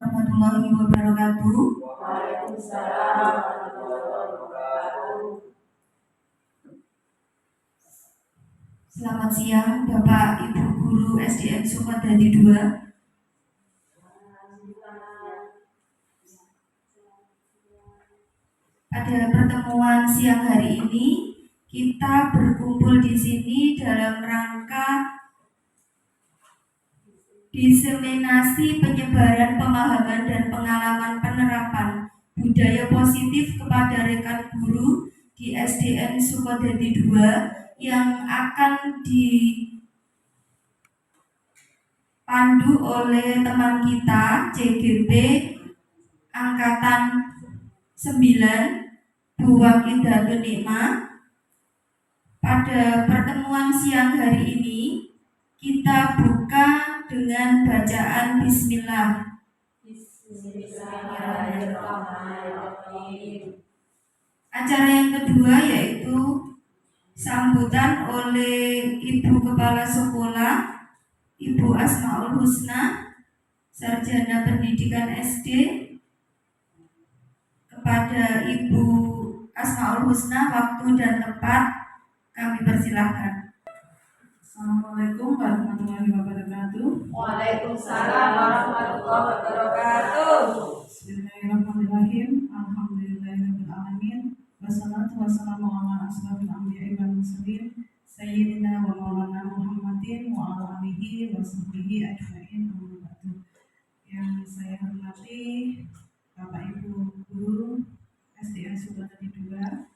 Warahmatullahi wabarakatuh. Waalaikumsalam warahmatullahi wabarakatuh. Selamat siang Bapak Ibu Guru SDN Sukadadi 2. Pada pertemuan siang hari ini kita berkumpul di sini dalam rangka diseminasi penyebaran pemahaman dan pengalaman penerapan budaya positif kepada rekan guru di SDN Sukadadi 2 yang akan dipandu oleh teman kita CGP Angkatan 9 Bu Wakidatul Nikmah. Pada pertemuan siang hari ini kita buka dengan bacaan Bismillah. Bismillahirrahmanirrahim. Acara yang kedua yaitu sambutan oleh Ibu Kepala Sekolah Ibu Asmaul Husna, Sarjana Pendidikan SD. Kepada Ibu Asmaul Husna, waktu dan tempat kami persilahkan. Assalamualaikum warahmatullahi wabarakatuh. Waalaikumsalam warahmatullahi wabarakatuh. Bismillahirrahmanirrahim. Alhamdulillahirabbil alamin. Wassalatu wassalamu ala asrofil anbiya'i wal mursalin sayyidina wa maulana Muhammadin wa ala alihi wa sahbihi ajma'in. Amma ba'du. Yang saya hormati Bapak Ibu Guru SDN Sukadadi 2.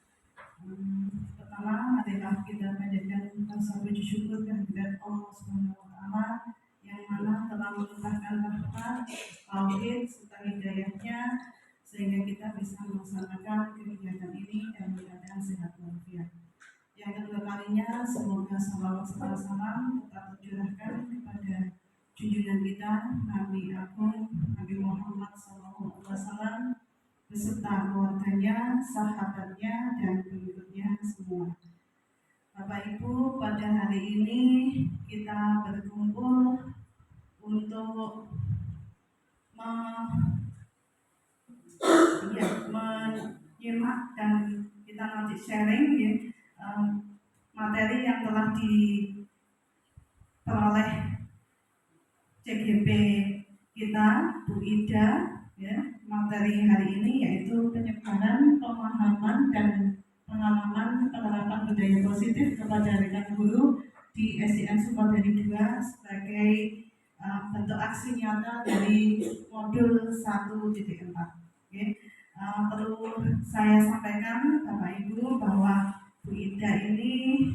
Pertama adalah kita panjatkan rasa puji syukur kehadirat Allah Subhanahu wa taala yang mana telah melimpahkan rahmat, tauhid serta hidayahnya sehingga kita bisa melaksanakan kegiatan ini dalam keadaan sehat walafiat. Yang kedua kalinya semoga salawat serta salam tetap tercurahkan kepada junjungan kita Nabi Agung Nabi Muhammad SAW beserta keluarganya, sahabatnya, dan pengikutnya semua. Bapak Ibu, pada hari ini kita berkumpul untuk menyimak dan kita nanti sharing ya, materi yang telah diperoleh CGP kita, Bu Ida, ya. Materi hari ini yaitu penyebaran pemahaman dan pengalaman penerapan budaya positif kepada rekan guru di SDN Sukadadi 2 sebagai bentuk aksi nyata dari modul 1.4. Okay. Perlu saya sampaikan Bapak Ibu bahwa Bu Ida ini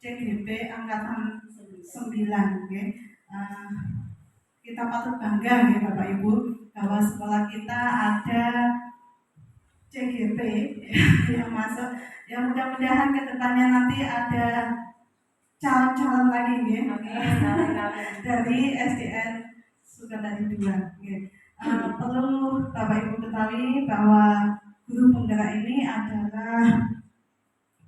CGP Angkatan 9. Okay. Kita patut bangga ya Bapak Ibu bahwa sekolah kita ada CGP yang masuk, yang mudah-mudahan ke depannya nanti ada calon-calon lagi ya dari SDN Sukadadi 2. Perlu Bapak Ibu ketahui bahwa guru penggerak ini adalah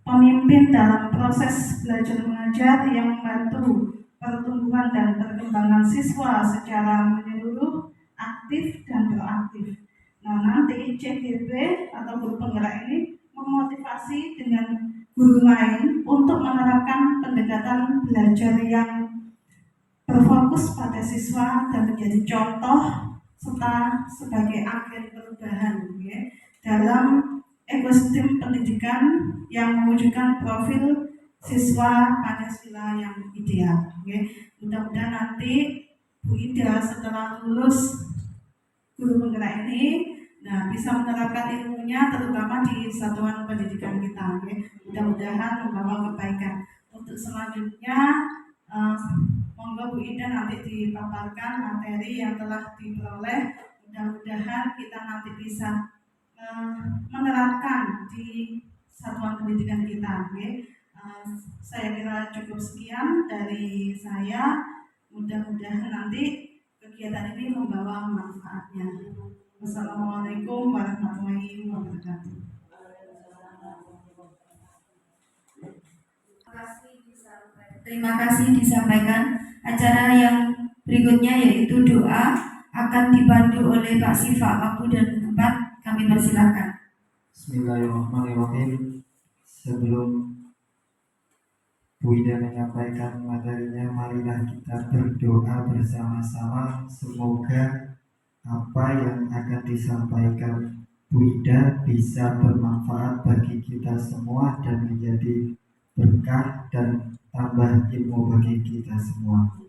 pemimpin dalam proses belajar mengajar yang membantu pertumbuhan dan perkembangan siswa secara menyeluruh, aktif dan proaktif. Nah, nanti CGP atau guru penggerak ini memotivasi dengan guru lain untuk menerapkan pendekatan belajar yang berfokus pada siswa dan menjadi contoh serta sebagai agen perubahan ya, dalam ekosistem pendidikan yang mewujudkan profil siswa Pancasila yang ideal. Mudah-mudahan nanti Bu Ida setelah lulus guru penggerak ini, bisa menerapkan ilmunya terutama di satuan pendidikan kita. Mudah-mudahan membawa kebaikan. Untuk selanjutnya, monggo Bu Ida nanti dipaparkan materi yang telah diperoleh. Mudah-mudahan kita nanti bisa menerapkan di satuan pendidikan kita. Saya kira cukup sekian dari saya. Mudah-mudahan nanti kegiatan ini membawa manfaatnya. Wassalamualaikum warahmatullahi wabarakatuh. Terima kasih disampaikan. Acara yang berikutnya yaitu doa akan dipandu oleh Pak Siva waktu dan tempat kami persilakan. Bismillahirrahmanirrahim. Sebelum Bu Ida menyampaikan materinya, marilah kita berdoa bersama-sama. Semoga apa yang akan disampaikan Bu Ida bisa bermanfaat bagi kita semua dan menjadi berkah dan tambah ilmu bagi kita semua.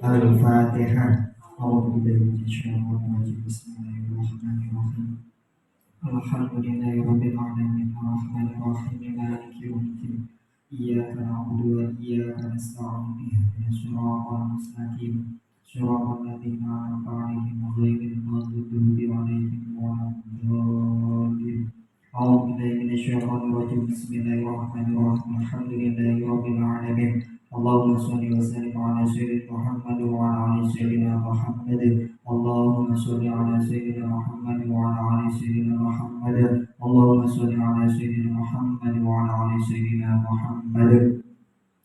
Al-Fatihah. Bismillahirrahmanirrahim. Alhamdulillahirabbil alamin arrahmanir rahim maliki yaumiddin. Iyyaka na'budu wa iyyaka nasta'in ihdinas siratal mustaqim siratal ladzina an'amta 'alaihim ghairil maghdubi 'alaihim waladdallin. A'udzu billahi minasyaitonir rajim. Bismillahirrahmanirrahim. Alhamdulillahirabbil alamin. Allahumma shalli wa sallim ala sayyidina Muhammad wa ala ali sayyidina Muhammad. Allahumma shalli ala sayyidina Muhammad wa ala ali sayyidina Muhammad. Allahumma shalli ala sayyidina Muhammad wa ala ali sayyidina Muhammad.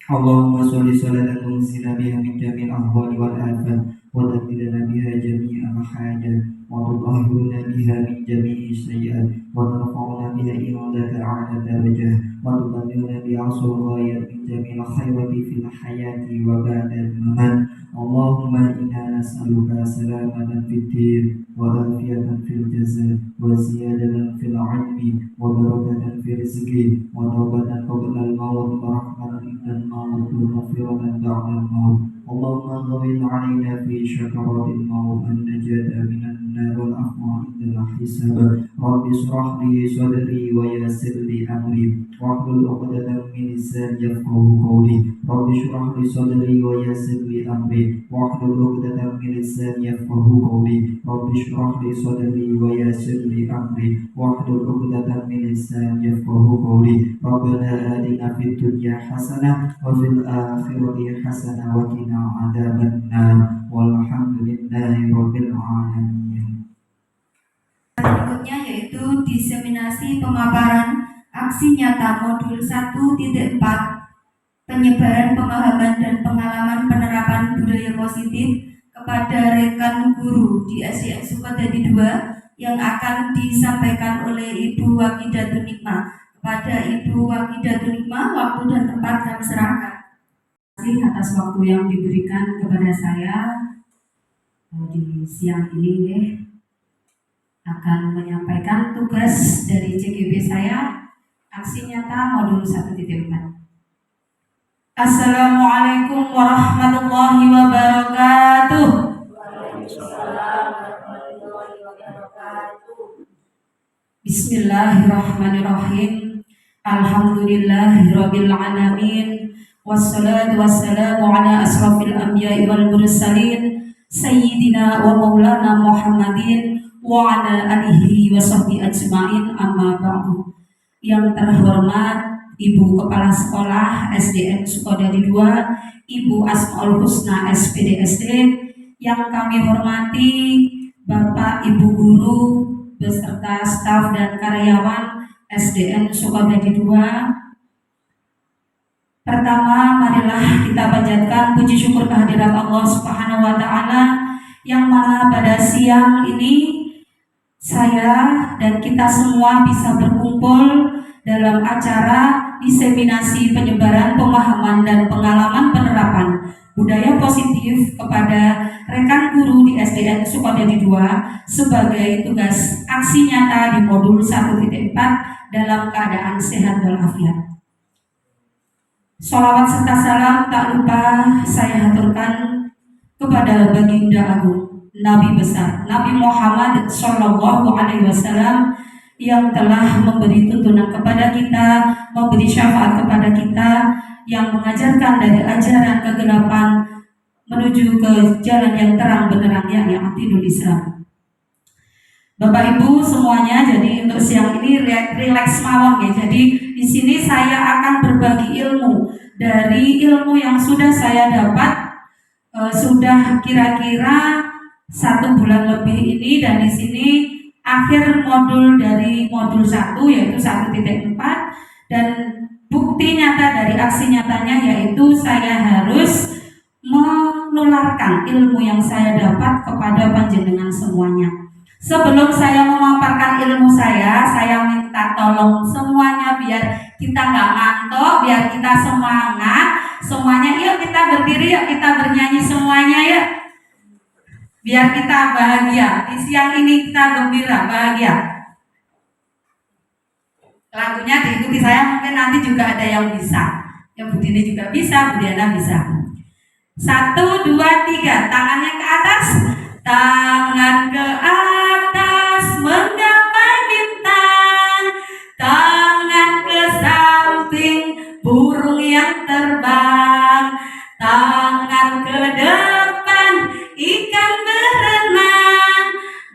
Allahumma shalli salatan tunzila biha min jami'il ahwali wal afat wa taqdilana biha jami'al hajat wa tutahhiruna biha min jami'i sayyi'at wa tarfa'una biha indaka a'la darajah wa tuballighuna biha aqsal ghayat min jami'il khairati fil hayati wa ba'dal mamat. Allahumma inna nas'aluka salamatan fid din wa afiyatan fil jasad wa ziyadatan fil 'ilmi wa barakatan fil rizqi wa tawbatan qabla al-maut wa rahmatan indal maut wa maghfiratan ba'da al-maut. Allahumma ghawil 'alaina fi syakaratil maut an najata minan nar wal afwa indal hisab. Rabbi shrah li sadri wa yassir li amri wahlul 'uqdatam min lisani yafqahu qawli. Rabbi shrah li sadri wa yassir li amri wahlul 'uqdatam min lisani yafqahu qawli. Rabbi shrah li sadri wa yassir li amri wahlul 'uqdatam min lisani yafqahu qawli. Rabbana atina fid dunya hasanah wa fil akhirati hasanah wa qina adzabannar. Walhamdulillahi rabbil alamin. Berikutnya yaitu diseminasi pemaparan aksi nyata modul 1.4 penyebaran pemahaman dan pengalaman penerapan budaya positif kepada rekan guru di SDN Sukadadi 2 yang akan disampaikan oleh Ibu Wakidatul Nikmah. Kepada Ibu Wakidatul Nikmah, waktu dan tempat kami serahkan. Terima kasih atas waktu yang diberikan kepada saya di siang ini akan menyampaikan tugas dari CGB saya, aksi nyata modul 1.4. Assalamualaikum warahmatullahi wabarakatuh. Waalaikumsalam warahmatullahi wabarakatuh. Bismillahirrahmanirrahim. Alhamdulillahirabbil alamin. Wassalatu wassalamu ala asrafil anbiya'i wal mursalin sayyidina wa maulana Muhammadin wa ala alihi wa sahbihi ajma'in, amma ba'du. Yang terhormat Ibu Kepala Sekolah SDN Sukadadi 2, Ibu Asmaul Husna SPDSD, yang kami hormati Bapak Ibu Guru beserta staf dan karyawan SDN Sukadadi 2. Pertama, marilah kita panjatkan puji syukur kehadirat Allah Subhanahu wa Ta'ala, yang mana pada siang ini saya dan kita semua bisa berkumpul dalam acara diseminasi penyebaran pemahaman dan pengalaman penerapan budaya positif kepada rekan guru di SDN Sukadadi 2 sebagai tugas aksi nyata di modul 1.4 dalam keadaan sehat walafiat. Sholawat serta salam tak lupa saya haturkan kepada Baginda Agung Nabi besar Nabi Muhammad Shallallahu Alaihi Wasallam yang telah memberi tuntunan kepada kita, memberi syafaat kepada kita, yang mengajarkan dari ajaran kegelapan menuju ke jalan yang terang benderang, yakni Aqidul Islam. Bapak Ibu semuanya, jadi untuk siang ini relax mawon ya. Jadi di sini saya akan berbagi ilmu dari ilmu yang sudah saya dapat sudah kira-kira 1 bulan lebih ini, dan di sini akhir modul dari modul 1 yaitu 1.4, dan bukti nyata dari aksi nyatanya yaitu saya harus nularkan ilmu yang saya dapat kepada panjenengan semuanya. Sebelum saya memaparkan ilmu saya minta tolong semuanya biar kita nggak ngantuk, biar kita semangat. Semuanya yuk kita berdiri, yuk kita bernyanyi semuanya yuk. Biar kita bahagia. Di siang ini kita gembira, bahagia. Lagunya diikuti saya, mungkin nanti juga ada yang bisa. Yang Bu Dini juga bisa, Bu Diana bisa. 1, 2, 3, tangannya ke atas. Tangan ke atas menggapai bintang. Tangan ke samping burung yang terbang. Tangan ke depan ikan berenang.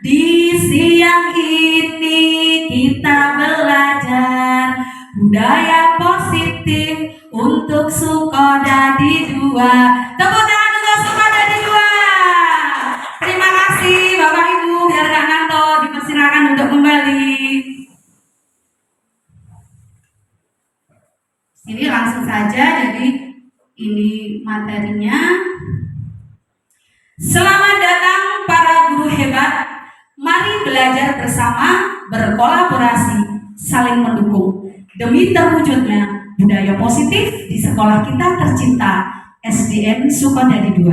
Di siang ini kita belajar budaya positif untuk Sukodadi 2. Tepuk tangan untuk Sukodadi 2. Terima kasih Bapak Ibu, biar gak ngantuk, dipersilakan untuk kembali. Ini langsung saja, jadi ini materinya. Selamat datang para guru hebat. Mari belajar bersama, berkolaborasi, saling mendukung demi terwujudnya budaya positif di sekolah kita tercinta SDN Sukodadi 2.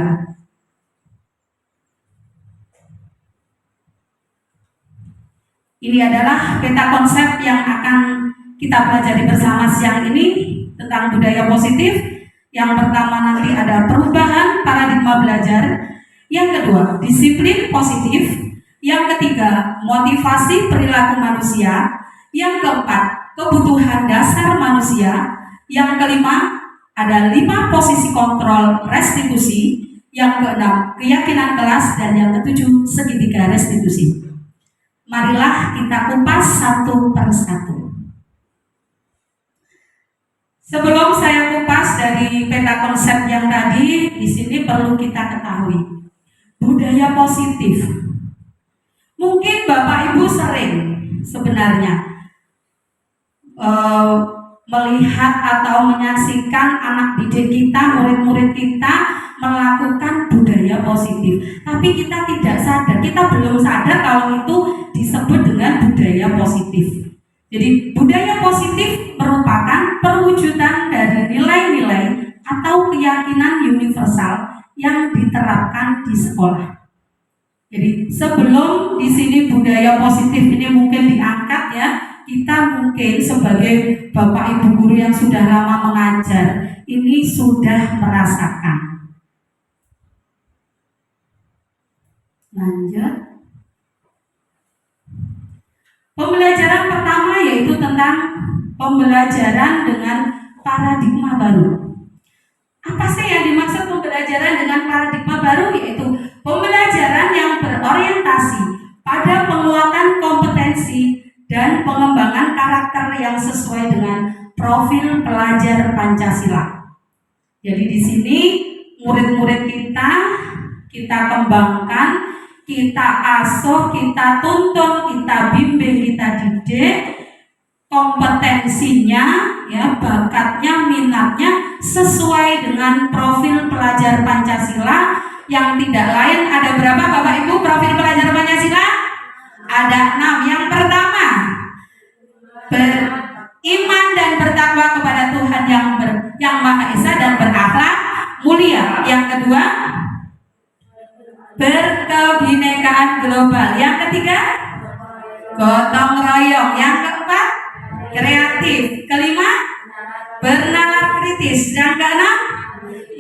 Ini adalah peta konsep yang akan kita pelajari bersama siang ini tentang budaya positif. Yang pertama nanti ada perubahan paradigma belajar. Yang kedua, disiplin positif. Yang ketiga, motivasi perilaku manusia. Yang keempat, kebutuhan dasar manusia. Yang kelima, ada 5 posisi kontrol restitusi. Yang keenam, keyakinan kelas. Dan yang ketujuh, segitiga restitusi. Marilah kita kupas satu per satu. Sebelum saya kupas dari peta konsep yang tadi, di sini perlu kita ketahui budaya positif. Mungkin Bapak Ibu sering sebenarnya melihat atau menyaksikan anak didik kita, murid-murid kita melakukan budaya positif. Tapi kita tidak sadar, kita belum sadar kalau itu disebut dengan budaya positif. Jadi budaya positif merupakan perwujudan dari nilai-nilai atau keyakinan universal yang diterapkan di sekolah. Jadi sebelum di sini budaya positif ini mungkin diangkat ya, kita mungkin sebagai Bapak Ibu guru yang sudah lama mengajar ini sudah merasakan. Lanjut. Pembelajaran pertama yaitu tentang pembelajaran dengan paradigma baru. Apa sih yang dimaksud pembelajaran dengan paradigma baru? Yaitu pembelajaran yang berorientasi pada penguatan kompetensi dan pengembangan karakter yang sesuai dengan profil pelajar Pancasila. Jadi di sini murid-murid kita kembangkan, kita asuh, kita tuntun, kita bimbing, kita didik kompetensinya, ya, bakatnya, minatnya sesuai dengan profil pelajar Pancasila yang tidak lain. Ada berapa Bapak Ibu profil pelajar Pancasila? Ada 6. Yang pertama, beriman dan bertakwa kepada Tuhan yang Maha Esa dan berakhlak mulia. Yang kedua, berkebinekaan global. Yang ketiga, gotong royong. Yang keempat, kreatif. Kelima, bernalar kritis. Yang keenam,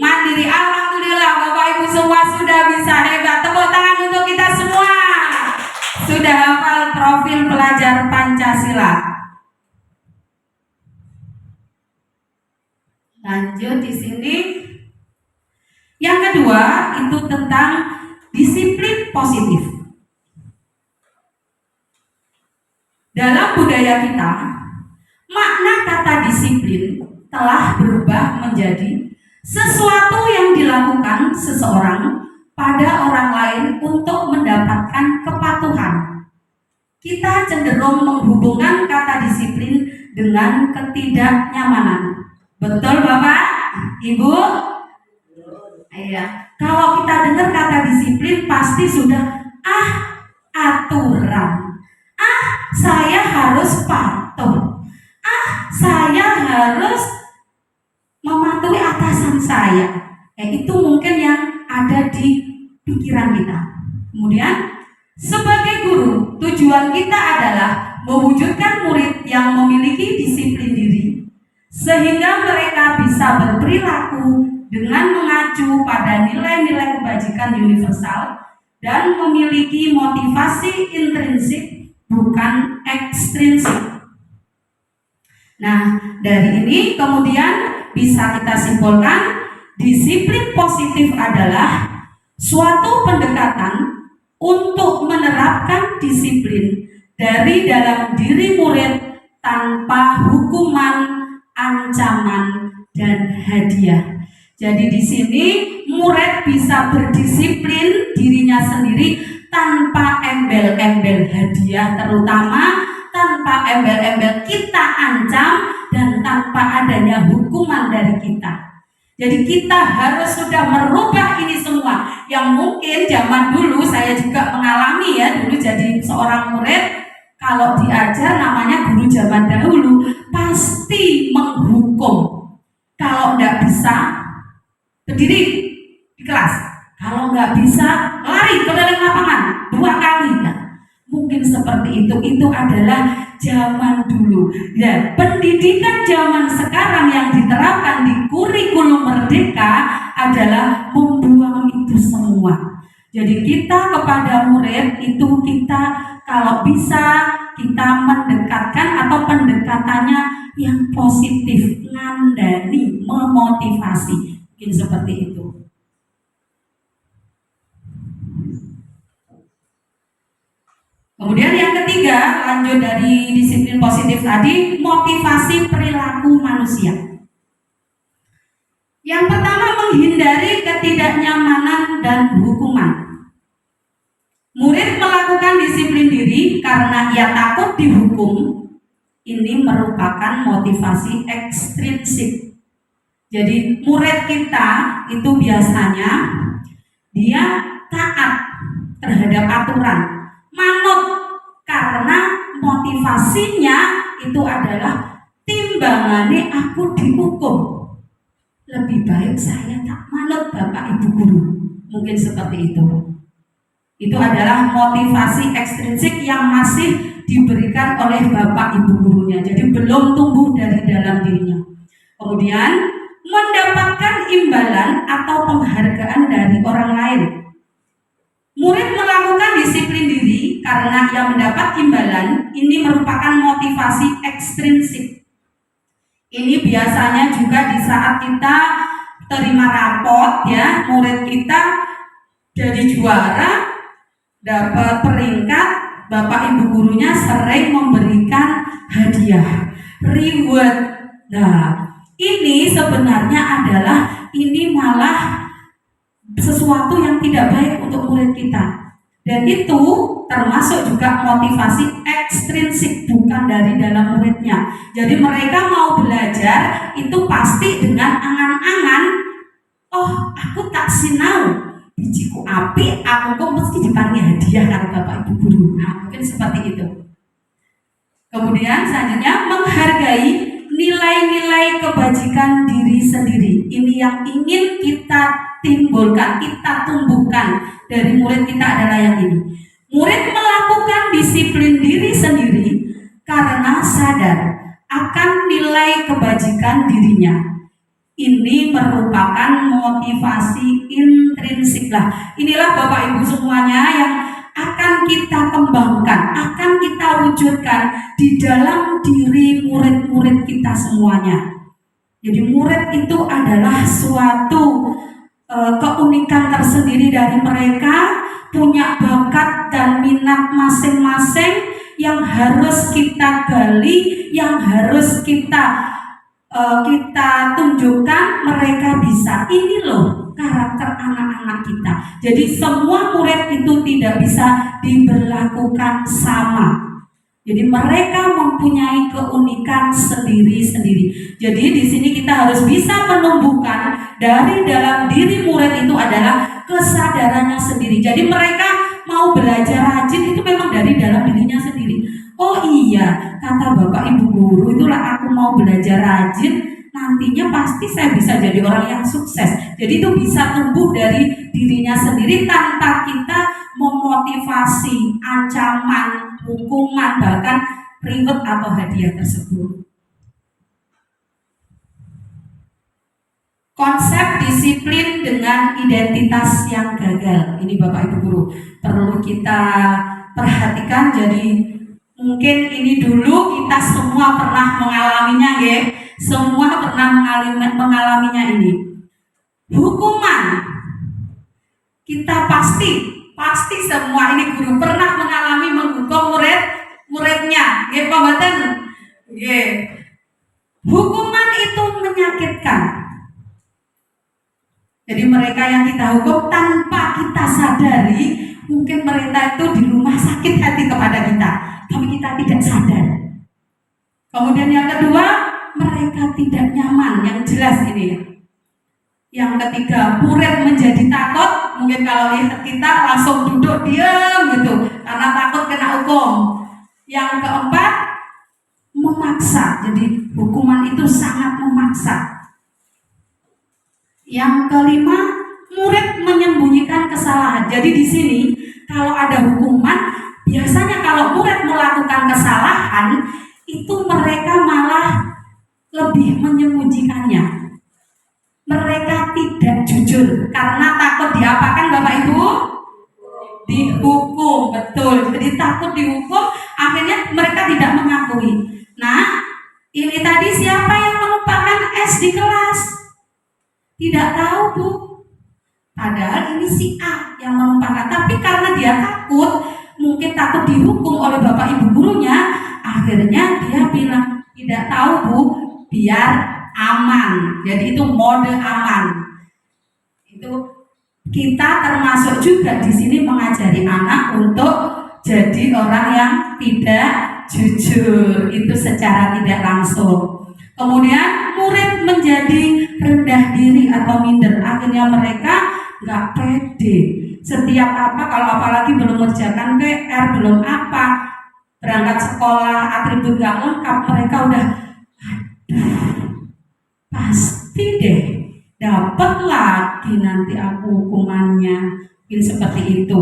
mandiri. Alhamdulillah Bapak Ibu semua sudah bisa, hebat. Tepuk tangan untuk kita semua. Sudah hafal profil pelajar Pancasila. Lanjut di sini. Yang kedua itu tentang disiplin positif. Dalam budaya kita, makna kata disiplin telah berubah menjadi sesuatu yang dilakukan seseorang pada orang lain untuk mendapatkan kepatuhan. Kita cenderung menghubungkan kata disiplin dengan ketidaknyamanan. Betul Bapak? Ibu? Ya, kalau kita dengar kata disiplin pasti sudah aturan. Saya harus patuh. Saya harus mematuhi atasan saya. Itu mungkin yang ada di pikiran kita. Kemudian sebagai guru, tujuan kita adalah mewujudkan murid yang memiliki disiplin diri sehingga mereka bisa berperilaku dengan mengacu pada nilai-nilai kebajikan universal dan memiliki motivasi intrinsik bukan ekstrinsik. Nah, dari ini kemudian bisa kita simpulkan disiplin positif adalah suatu pendekatan untuk menerapkan disiplin dari dalam diri murid tanpa hukuman, ancaman, dan hadiah. Jadi di sini murid bisa berdisiplin dirinya sendiri tanpa embel-embel hadiah, terutama tanpa embel-embel kita ancam dan tanpa adanya hukuman dari kita. Jadi kita harus sudah merubah ini semua yang mungkin zaman dulu saya juga mengalami ya, dulu jadi seorang murid kalau diajar namanya guru zaman dahulu pasti menghukum. Kalau nggak bisa berdiri di kelas, kalau nggak bisa lari ke dalam lapangan 2 kali ya. Mungkin seperti itu adalah zaman dulu. Dan pendidikan zaman sekarang yang diterapkan di kurikulum merdeka adalah membuang itu semua. Jadi kita kepada murid itu kita kalau bisa kita mendekatkan atau pendekatannya yang positif, ngandani, memotivasi. Mungkin seperti itu. Kemudian yang ketiga, lanjut dari disiplin positif tadi, motivasi perilaku manusia. Yang pertama, menghindari ketidaknyamanan dan hukuman. Murid melakukan disiplin diri karena ia takut dihukum. Ini merupakan motivasi ekstrinsik. Jadi murid kita itu biasanya dia taat terhadap aturan, manut karena motivasinya itu adalah timbangannya aku dihukum, lebih baik saya tak manut Bapak Ibu guru. Mungkin seperti itu. Itu adalah motivasi ekstrinsik yang masih diberikan oleh Bapak Ibu gurunya, jadi belum tumbuh dari dalam dirinya. Kemudian mendapatkan imbalan atau penghargaan dari orang lain. Murid melakukan disiplin diri karena ia mendapat imbalan. Ini merupakan motivasi ekstrinsik. Ini biasanya juga di saat kita terima rapot ya, murid kita jadi juara, dapat peringkat, Bapak Ibu gurunya sering memberikan hadiah, reward. Nah, ini sebenarnya adalah ini malah sesuatu yang tidak baik untuk murid kita. Dan itu termasuk juga motivasi ekstrinsik, bukan dari dalam muridnya. Jadi mereka mau belajar itu pasti dengan angan-angan, oh aku tak sinau, bijiku api, aku kok mesti dipanggil hadiah karo Bapak Ibu guru. Nah, mungkin seperti itu. Kemudian selanjutnya menghargai nilai-nilai kebajikan diri sendiri. Ini yang ingin kita timbulkan, kita tumbuhkan dari murid kita adalah yang ini. Murid melakukan disiplin diri sendiri karena sadar akan nilai kebajikan dirinya. Ini merupakan motivasi intrinsik lah. Inilah Bapak Ibu semuanya yang akan kita kembangkan, akan kita wujudkan di dalam diri murid-murid kita semuanya. Jadi murid itu adalah suatu keunikan tersendiri dari mereka, punya bakat dan minat masing-masing yang harus kita gali, yang harus kita tunjukkan mereka bisa. Ini loh karakter anak-anak kita. Jadi semua murid itu tidak bisa diberlakukan sama. Jadi mereka mempunyai keunikan sendiri-sendiri. Jadi di sini kita harus bisa menumbuhkan dari dalam diri murid itu adalah kesadarannya sendiri. Jadi mereka mau belajar rajin itu memang dari dalam dirinya sendiri. Oh iya, kata Bapak Ibu guru, itulah aku mau belajar rajin, nantinya pasti saya bisa jadi orang yang sukses. Jadi itu bisa tumbuh dari dirinya sendiri tanpa kita memotivasi, ancaman, hukuman, bahkan reward atau hadiah tersebut. Konsep disiplin dengan identitas yang gagal, ini Bapak Ibu guru perlu kita perhatikan. Jadi mungkin ini dulu kita semua pernah mengalaminya, ya. Semua pernah mengalaminya ini. Hukuman kita pasti semua ini guru pernah mengalami menghukum muridnya, nggih Pak Baten. Nggih. Hukuman itu menyakitkan. Jadi mereka yang kita hukum tanpa kita sadari, mungkin mereka itu di rumah sakit hati kepada kita, tapi kita tidak sadar. Kemudian yang kedua, mereka tidak nyaman, yang jelas ini ya. Yang ketiga, murid menjadi takut. Mungkin kalau lihat kita langsung duduk diam gitu karena takut kena hukum. Yang keempat, memaksa. Jadi hukuman itu sangat memaksa. Yang kelima, murid menyembunyikan kesalahan. Jadi di sini kalau ada hukuman, biasanya kalau murid melakukan kesalahan itu mereka malah lebih menyembunyikannya. Mereka tidak jujur karena takut diapakan Bapak Ibu? Dihukum, betul. Jadi takut dihukum, akhirnya mereka tidak mengakui. Nah, ini tadi siapa yang menumpahkan es di kelas? Tidak tahu, Bu. Padahal ini si A yang menumpahkan, tapi karena dia takut, mungkin takut dihukum oleh Bapak Ibu gurunya, akhirnya dia bilang, tidak tahu, Bu, biar aman. Jadi itu mode aman. Itu kita termasuk juga di sini mengajari anak untuk jadi orang yang tidak jujur, itu secara tidak langsung. Kemudian murid menjadi rendah diri atau minder, akhirnya mereka nggak pede. Setiap apa, kalau apalagi belum mengerjakan PR, belum apa, berangkat sekolah, atribut nggak lengkap, mereka udah, aduh, pasti deh dapat lagi nanti aku hukumannya, mungkin seperti itu.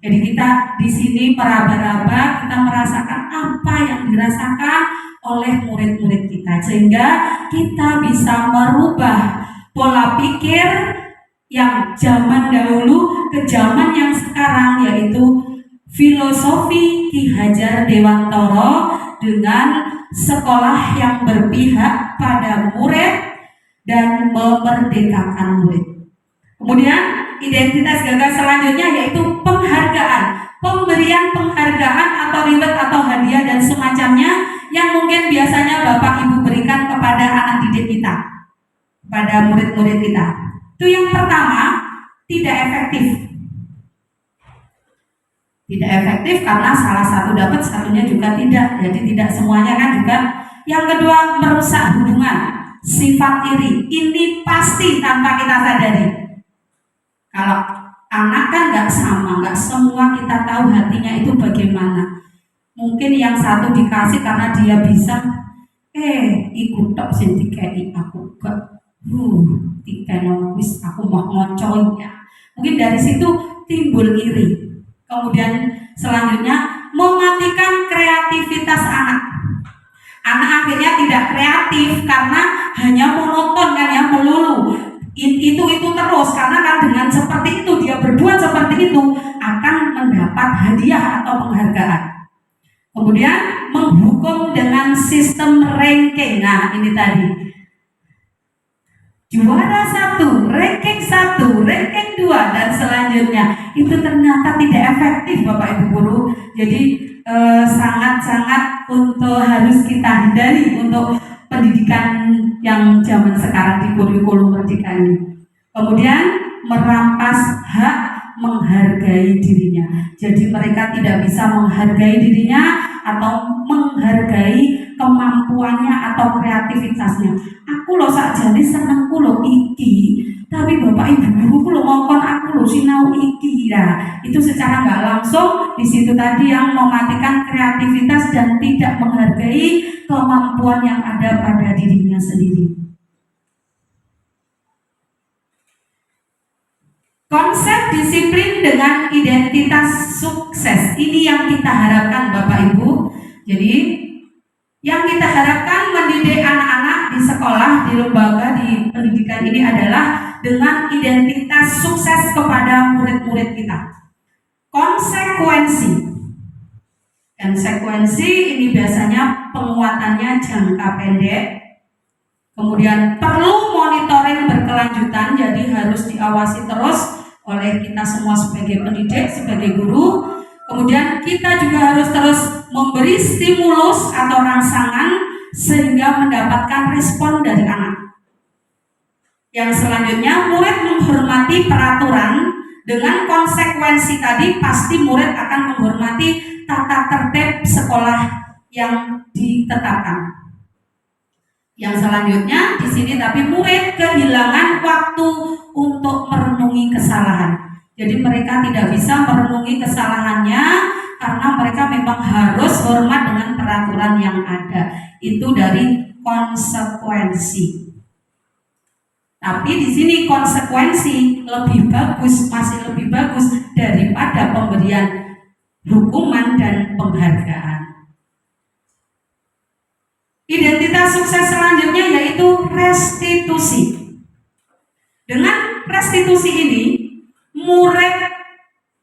Jadi kita di sini meraba-raba, kita merasakan apa yang dirasakan oleh murid-murid kita, sehingga kita bisa merubah pola pikir yang zaman dahulu ke zaman yang sekarang, yaitu filosofi Ki Hajar Dewantara dengan sekolah yang berpihak pada murid dan memerdekakan murid. Kemudian identitas gagal selanjutnya yaitu penghargaan, pemberian penghargaan atau reward atau hadiah dan semacamnya yang mungkin biasanya Bapak Ibu berikan kepada anak didik kita, pada murid-murid kita. Itu yang pertama, tidak efektif. Tidak efektif karena salah satu dapat, satunya juga tidak. Jadi tidak semuanya kan juga. Yang kedua, merusak hubungan, sifat iri. Ini pasti tanpa kita sadari. Kalau anak kan nggak sama, nggak semua kita tahu hatinya itu bagaimana. Mungkin yang satu dikasih karena dia bisa, ikut tok sing dikei aku gak, wis aku mau ngoconya. Mungkin dari situ timbul iri. Kemudian selanjutnya mematikan kreativitas anak. Anak akhirnya tidak kreatif karena hanya monoton kan ya, melulu itu terus, karena kan dengan seperti itu dia berbuat seperti itu akan mendapat hadiah atau penghargaan. Kemudian menghukum dengan sistem ranking. Nah ini tadi juara 1, ranking 1, ranking 2 dan selanjutnya itu ternyata tidak efektif Bapak Ibu guru. Jadi sangat-sangat untuk harus kita hindari untuk pendidikan yang zaman sekarang di kurikulum merdeka ini. Kemudian merampas hak menghargai dirinya. Jadi mereka tidak bisa menghargai dirinya atau menghargai kemampuannya atau kreativitasnya. Aku loh sakjane senengku loh iki, tapi bapak ibu guruku loh ngongkon aku loh sinau iki. Nah, itu secara nggak langsung di situ tadi yang mematikan kreativitas dan tidak menghargai kemampuan yang ada pada dirinya sendiri. Konsep disiplin dengan identitas sukses ini yang kita harapkan Bapak Ibu. Jadi yang kita harapkan mendidik anak-anak di sekolah, di lembaga, di pendidikan ini adalah dengan identitas sukses kepada murid-murid kita. Konsekuensi ini biasanya penguatannya jangka pendek. Kemudian perlu monitoring berkelanjutan, jadi harus diawasi terus oleh kita semua sebagai pendidik, sebagai guru. Kemudian kita juga harus terus memberi stimulus atau rangsangan sehingga mendapatkan respon dari anak. Yang selanjutnya, murid menghormati peraturan. Dengan konsekuensi tadi pasti murid akan menghormati tata tertib sekolah yang ditetapkan. Yang selanjutnya di sini tapi murid kehilangan waktu untuk merenungi kesalahan. Jadi mereka tidak bisa merenungi kesalahannya karena mereka memang harus hormat dengan peraturan yang ada. Itu dari konsekuensi. Tapi di sini konsekuensi masih lebih bagus daripada pemberian hukuman dan penghargaan. Identitas sukses selanjutnya yaitu restitusi. Dengan restitusi ini, murid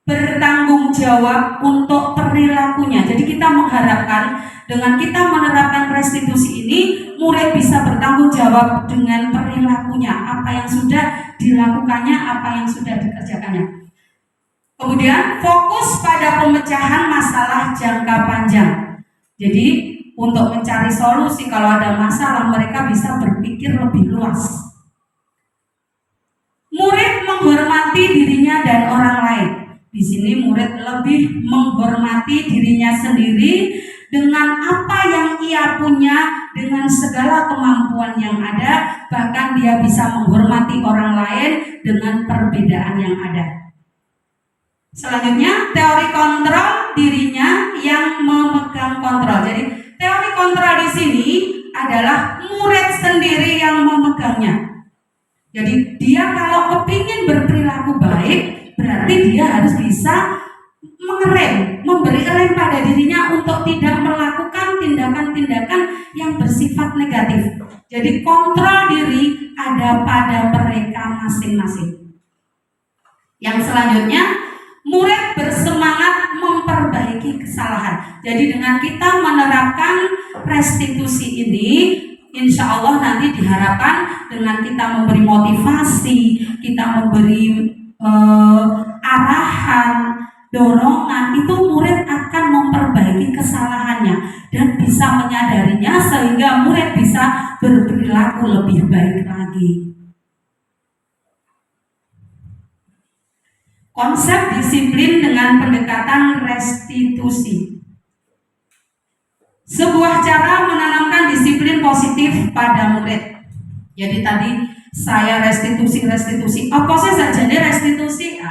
bertanggung jawab untuk perilakunya. Jadi kita mengharapkan dengan kita menerapkan restitusi ini, murid bisa bertanggung jawab dengan perilakunya, apa yang sudah dilakukannya, apa yang sudah dikerjakannya. Kemudian fokus pada pemecahan masalah jangka panjang. Jadi untuk mencari solusi kalau ada masalah, mereka bisa berpikir lebih luas. Murid menghormati dirinya dan orang lain. Di sini murid lebih menghormati dirinya sendiri dengan apa yang ia punya, dengan segala kemampuan yang ada, bahkan dia bisa menghormati orang lain dengan perbedaan yang ada. Selanjutnya, teori kontrol dirinya yang memegang kontrol. Jadi teori kontrol di sini adalah murid sendiri yang memegangnya. Jadi dia kalau kepingin berperilaku baik, berarti dia harus bisa mengerem, memberi rem pada dirinya untuk tidak melakukan tindakan-tindakan yang bersifat negatif. Jadi kontrol diri ada pada mereka masing-masing. Yang selanjutnya, murid bersemangat memperbaiki kesalahan. Jadi dengan kita menerapkan restitusi ini, insya Allah nanti diharapkan dengan kita memberi motivasi, kita memberi arahan, dorongan, itu murid akan memperbaiki kesalahannya dan bisa menyadarinya sehingga murid bisa berperilaku lebih baik lagi. Konsep disiplin dengan pendekatan restitusi. Sebuah cara menanamkan disiplin positif pada murid. Jadi tadi saya restitusi. Apa saja restitusi?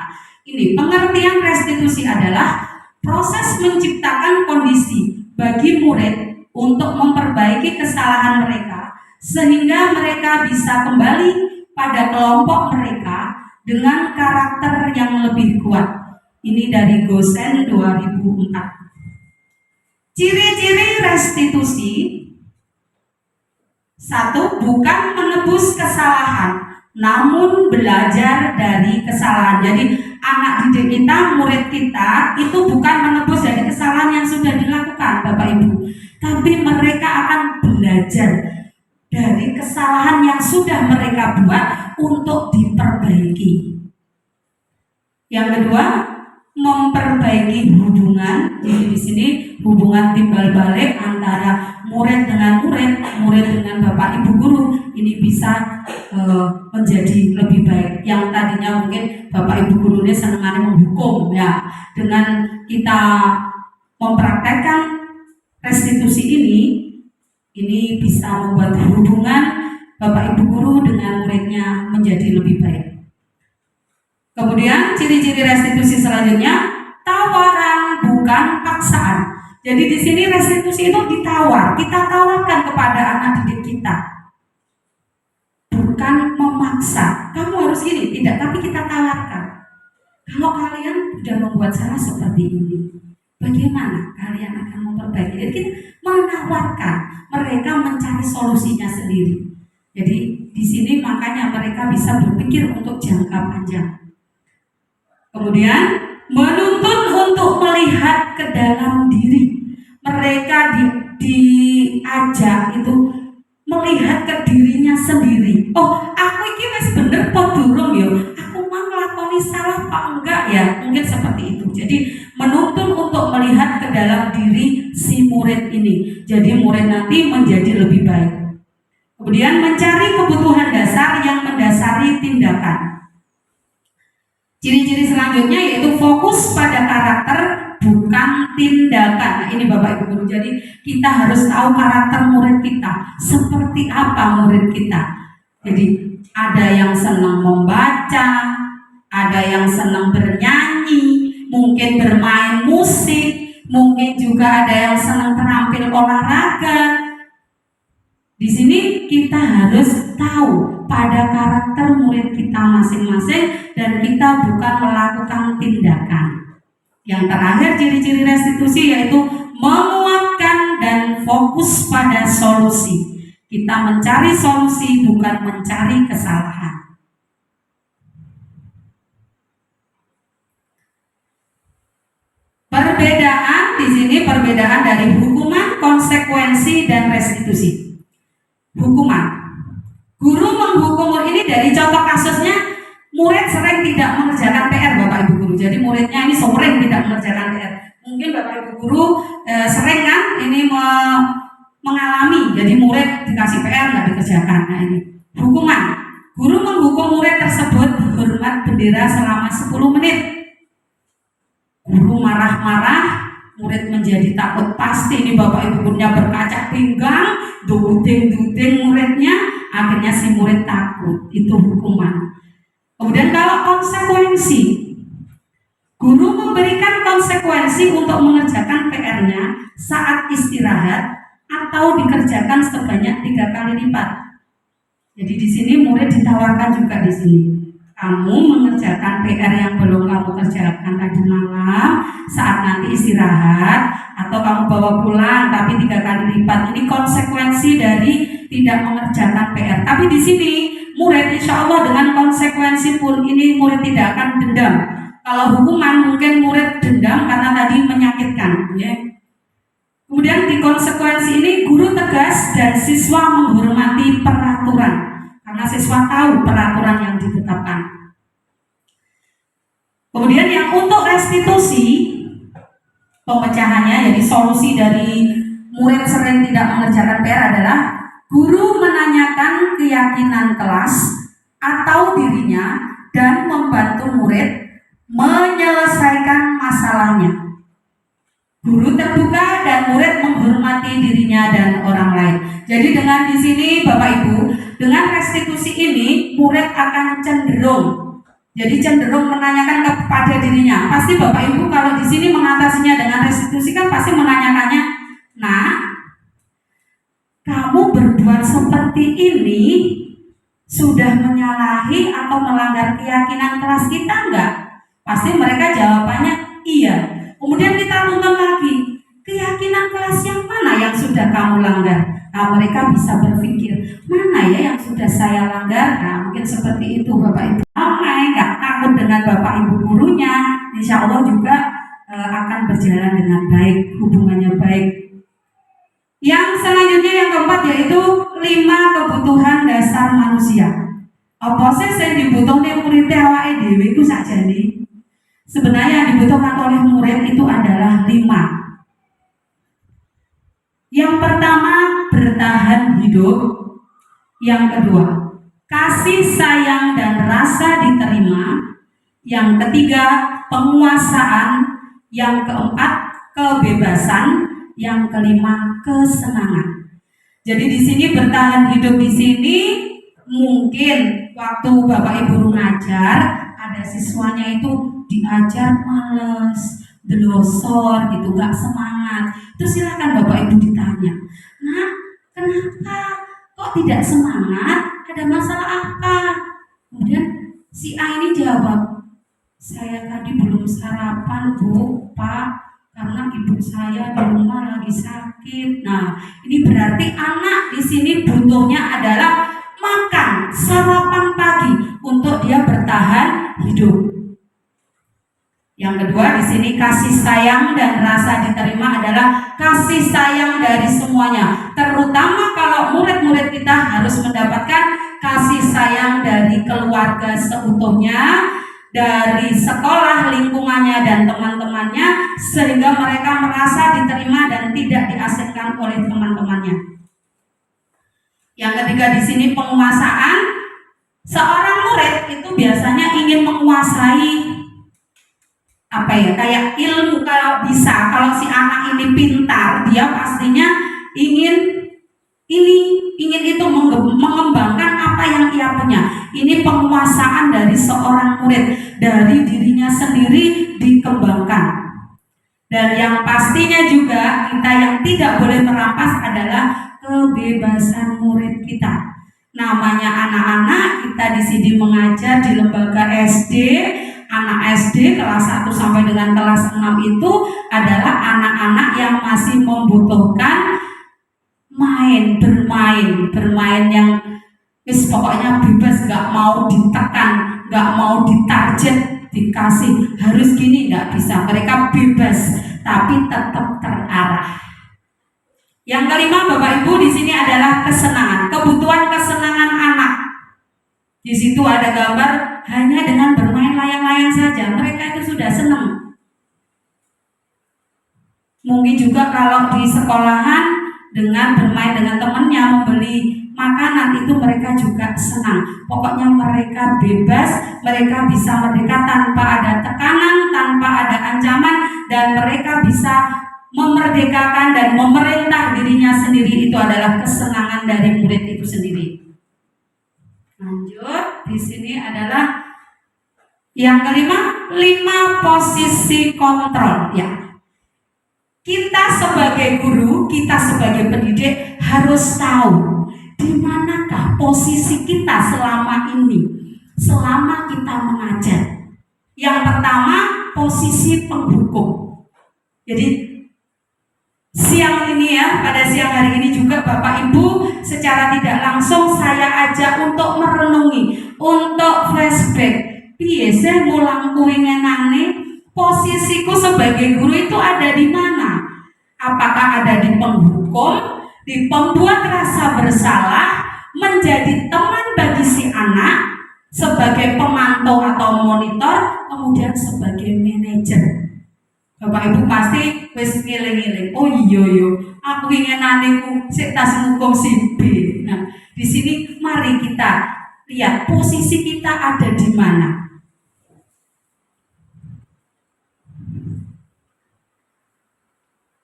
Ini pengertian restitusi adalah proses menciptakan kondisi bagi murid untuk memperbaiki kesalahan mereka sehingga mereka bisa kembali pada kelompok mereka dengan karakter yang lebih kuat. Ini dari Gosen 2004. Ciri-ciri restitusi: 1. Bukan menebus kesalahan, namun belajar dari kesalahan. Jadi anak didik kita, murid kita itu bukan menebus dari kesalahan yang sudah dilakukan Bapak Ibu, tapi mereka akan belajar dari kesalahan yang sudah mereka buat untuk diperbaiki. Yang kedua, memperbaiki hubungan. Jadi di sini hubungan timbal balik antara murid dengan murid, murid dengan bapak ibu guru ini bisa menjadi lebih baik. Yang tadinya mungkin bapak ibu gurunya senangannya menghukum, ya, dengan kita mempraktekkan restitusi ini bisa membuat hubungan bapak ibu guru dengan muridnya menjadi lebih baik. Kemudian ciri-ciri restitusi selanjutnya, tawaran bukan paksaan. Jadi di sini restitusi itu ditawar, kita tawarkan kepada anak didik kita, bukan memaksa. Kamu harus ini, tidak, tapi kita tawarkan. Kalau kalian sudah membuat salah seperti ini, bagaimana kalian akan memperbaiki? Jadi kita menawarkan, mereka mencari solusinya sendiri. Jadi di sini makanya mereka bisa berpikir untuk jangka panjang. Kemudian menuntun untuk melihat ke dalam diri. Mereka diajak itu melihat ke dirinya sendiri. Oh, aku ini wis bener apa durung ya? Aku mau nglakoni salah apa enggak ya? Mungkin seperti itu. Jadi menuntun untuk melihat ke dalam diri si murid ini. Jadi murid nanti menjadi lebih baik. Kemudian mencari kebutuhan dasar yang mendasari tindakan. Ciri-ciri selanjutnya yaitu fokus pada karakter bukan tindakan. Nah, ini Bapak Ibu Guru, jadi kita harus tahu karakter murid kita, seperti apa murid kita. Jadi ada yang senang membaca, ada yang senang bernyanyi, mungkin bermain musik, mungkin juga ada yang senang terampil olahraga. Di sini kita harus tahu pada karakter murid kita masing-masing dan kita bukan melakukan tindakan. Yang terakhir ciri-ciri restitusi yaitu menguatkan dan fokus pada solusi. Kita mencari solusi bukan mencari kesalahan. Perbedaan di sini perbedaan dari hukuman, konsekuensi dan restitusi. Hukuman. Guru menghukum murid ini dari contoh kasusnya, murid sering tidak mengerjakan PR Bapak Ibu Guru. Jadi muridnya ini sering tidak mengerjakan PR. Mungkin Bapak Ibu Guru sering kan ini mengalami, jadi murid dikasih PR nggak dikerjakan. Nah ini hukuman. Guru menghukum murid tersebut hormat bendera selama 10 menit. Guru marah-marah, murid menjadi takut, pasti ini Bapak Ibu gurunya berkaca pinggang, duding muridnya, akhirnya si murid takut. Itu hukuman. Kemudian kalau konsekuensi, guru memberikan konsekuensi untuk mengerjakan PR-nya saat istirahat atau dikerjakan sebanyak 3 kali lipat. Jadi di sini murid ditawarkan juga di sini. Kamu mengerjakan PR yang belum kamu kerjakan tadi malam saat nanti istirahat, atau kamu bawa pulang tapi 3 kali lipat. Ini konsekuensi dari tidak mengerjakan PR. Tapi di sini murid insya Allah dengan konsekuensi pun ini murid tidak akan dendam. Kalau hukuman mungkin murid dendam karena tadi menyakitkan, ya. Kemudian di konsekuensi ini guru tegas dan siswa menghormati peraturan karena siswa tahu peraturan yang ditetapkan. Kemudian yang untuk restitusi pemecahannya, jadi solusi dari murid sering tidak mengerjakan PR adalah guru menanyakan keyakinan kelas atau dirinya dan membantu murid menyelesaikan masalahnya. Guru terbuka dan murid menghormati dirinya dan orang lain. Jadi dengan di sini Bapak Ibu, dengan restitusi ini murid akan cenderung menanyakan kepada dirinya. Pasti Bapak Ibu kalau di sini mengatasinya dengan restitusi kan pasti menanyakannya, nah, kamu berbuat seperti ini sudah menyalahi atau melanggar keyakinan kelas kita enggak? Pasti mereka jawabannya iya. Kemudian kita tuntut lagi, keyakinan kelas yang mana yang sudah kamu langgar? Nah, mereka bisa berpikir, mana ya yang sudah saya langgar? Nah, mungkin seperti itu Bapak Ibu. Nggak takut dengan Bapak Ibu gurunya, insya Allah juga akan berjalan dengan baik, hubungannya baik. Yang selanjutnya yang keempat yaitu 5 kebutuhan dasar manusia. Apa sih yang dibutuhkan murid awake dhewe iku sakjane? sebenarnya yang dibutuhkan oleh murid itu adalah 5. Yang pertama, bertahan hidup. Yang kedua, kasih sayang dan rasa diterima. Yang ketiga, penguasaan. Yang keempat, kebebasan. Yang kelima, kesenangan. Jadi di sini bertahan hidup di sini mungkin waktu Bapak Ibu ngajar ada siswanya itu diajar males, delosor gitu, gak semangat. Itu silakan Bapak Ibu ditanya, nah kenapa kok tidak semangat? Ada masalah apa? Kemudian si A ini jawab, saya tadi belum sarapan Bu, Pak, karena ibu saya di rumah lagi sakit. Nah, ini berarti anak di sini butuhnya adalah makan sarapan pagi untuk dia bertahan hidup. Yang kedua di sini kasih sayang dan rasa diterima adalah kasih sayang dari semuanya. Terutama kalau murid-murid kita harus mendapatkan kasih sayang dari keluarga seutuhnya, dari sekolah lingkungannya dan teman-temannya, sehingga mereka merasa diterima dan tidak diasingkan oleh teman-temannya. Yang ketiga di sini penguasaan. Seorang murid itu biasanya ingin menguasai kayak ilmu. Kalau bisa, kalau si anak ini pintar, dia pastinya ingin itu mengembangkan apa yang ia punya. Ini penguasaan dari seorang murid, dari dirinya sendiri dikembangkan. Dan yang pastinya juga kita yang tidak boleh merampas adalah kebebasan murid kita. Namanya anak-anak, kita di sini mengajar di lembaga SD. Anak SD kelas 1 sampai dengan kelas 6 itu adalah anak-anak yang masih membutuhkan bermain yang pokoknya bebas, gak mau ditekan, gak mau ditarget, dikasih harus gini, gak bisa. Mereka bebas tapi tetap terarah. Yang kelima Bapak Ibu di sini adalah kesenangan, kebutuhan kesenangan anak. Di situ ada gambar hanya dengan bermain layang-layang saja mereka itu sudah senang. Mungkin juga kalau di sekolahan dengan bermain dengan temannya, membeli makanan, itu mereka juga senang. Pokoknya mereka bebas, mereka bisa merdeka tanpa ada tekanan, tanpa ada ancaman, dan mereka bisa memerdekakan dan memerintah dirinya sendiri. Itu adalah kesenangan dari murid itu sendiri. Lanjut, di sini adalah yang kelima, 5 posisi kontrol. Ya, kita sebagai guru, kita sebagai pendidik harus tahu di manakah posisi kita selama ini, selama kita mengajar. Yang pertama, posisi penghukum. Jadi siang ini pada siang hari ini juga Bapak Ibu secara tidak langsung saya ajak untuk merenungi, untuk flashback. Biasa mulang kuingenane, posisiku sebagai guru itu ada di mana? Apakah ada di penghukum, di pembuat rasa bersalah, menjadi teman bagi si anak, sebagai pemantau atau monitor, kemudian sebagai manajer? Bapak Ibu pasti wis ngiling-ngiling. Oh iya, aku ingin naniku sik tas hukum si B. Nah, di sini mari kita lihat posisi kita ada di mana.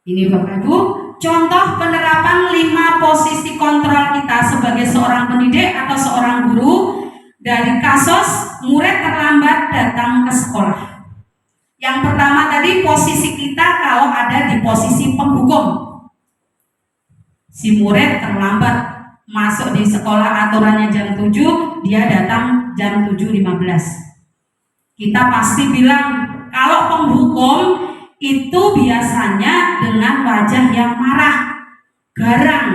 Ini Bapak Ibu, contoh penerapan 5 posisi kontrol kita sebagai seorang pendidik atau seorang guru dari kasus murid terlambat datang ke sekolah. Yang pertama tadi posisi kita kalau ada di posisi penghukum. Si murid terlambat masuk di sekolah, aturannya jam 7, dia datang jam 7.15. Kita pasti bilang kalau penghukum itu biasanya dengan wajah yang marah, garang,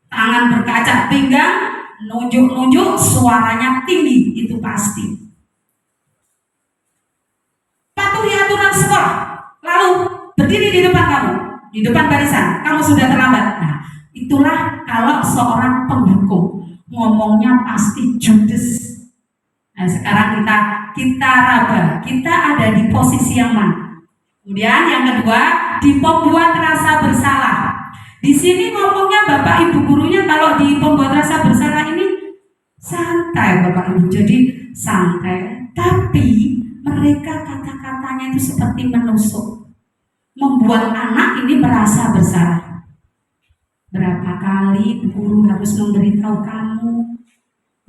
tangan berkaca pinggang, nunjuk-nunjuk, suaranya tinggi, itu pasti. Patuhi aturan sekolah, lalu berdiri di depan kamu, di depan barisan, kamu sudah terlambat. Nah, itulah kalau seorang penghukum, ngomongnya pasti judes. Nah, sekarang kita raba, kita ada di posisi yang mana. Kemudian yang kedua, di pembuat rasa bersalah. Di sini ngomongnya Bapak Ibu gurunya kalau di pembuat rasa bersalah ini santai Bapak Ibu, jadi santai. Tapi mereka kata-katanya itu seperti menusuk, membuat anak ini merasa bersalah. Berapa kali guru harus memberitahu kamu,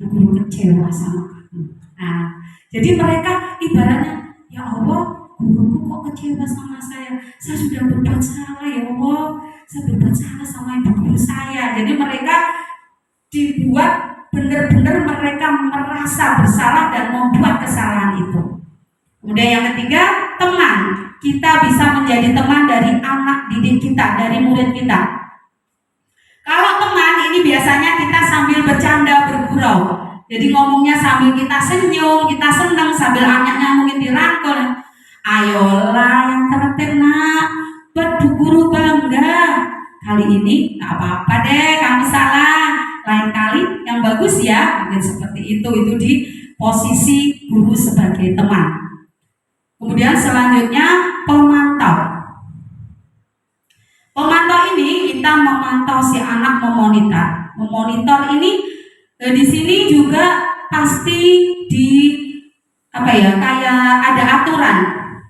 guru kecewa sama kamu. Nah, jadi mereka ibaratnya, ya Allah, guruku kok kecewa sama saya sudah berbuat salah ya Allah, saya berbuat salah sama ibu guru saya. Jadi mereka dibuat benar-benar mereka merasa bersalah dan membuat kesalahan itu. Kemudian yang ketiga, teman. Kita bisa menjadi teman dari anak didik kita, dari murid kita. Kalau teman ini biasanya kita sambil bercanda bergurau. Jadi ngomongnya sambil kita senyum, kita senang, sambil anaknya mungkin dirangkul. Ayolah yang tertib nak, buat Bu Guru bangga. Kali ini gak apa-apa deh, kami salah. Lain kali yang bagus ya, mungkin seperti itu di posisi guru sebagai teman. Kemudian selanjutnya pemantau. Pemantau ini kita memantau si anak, memonitor. Memonitor ini di sini juga pasti kayak ada aturan.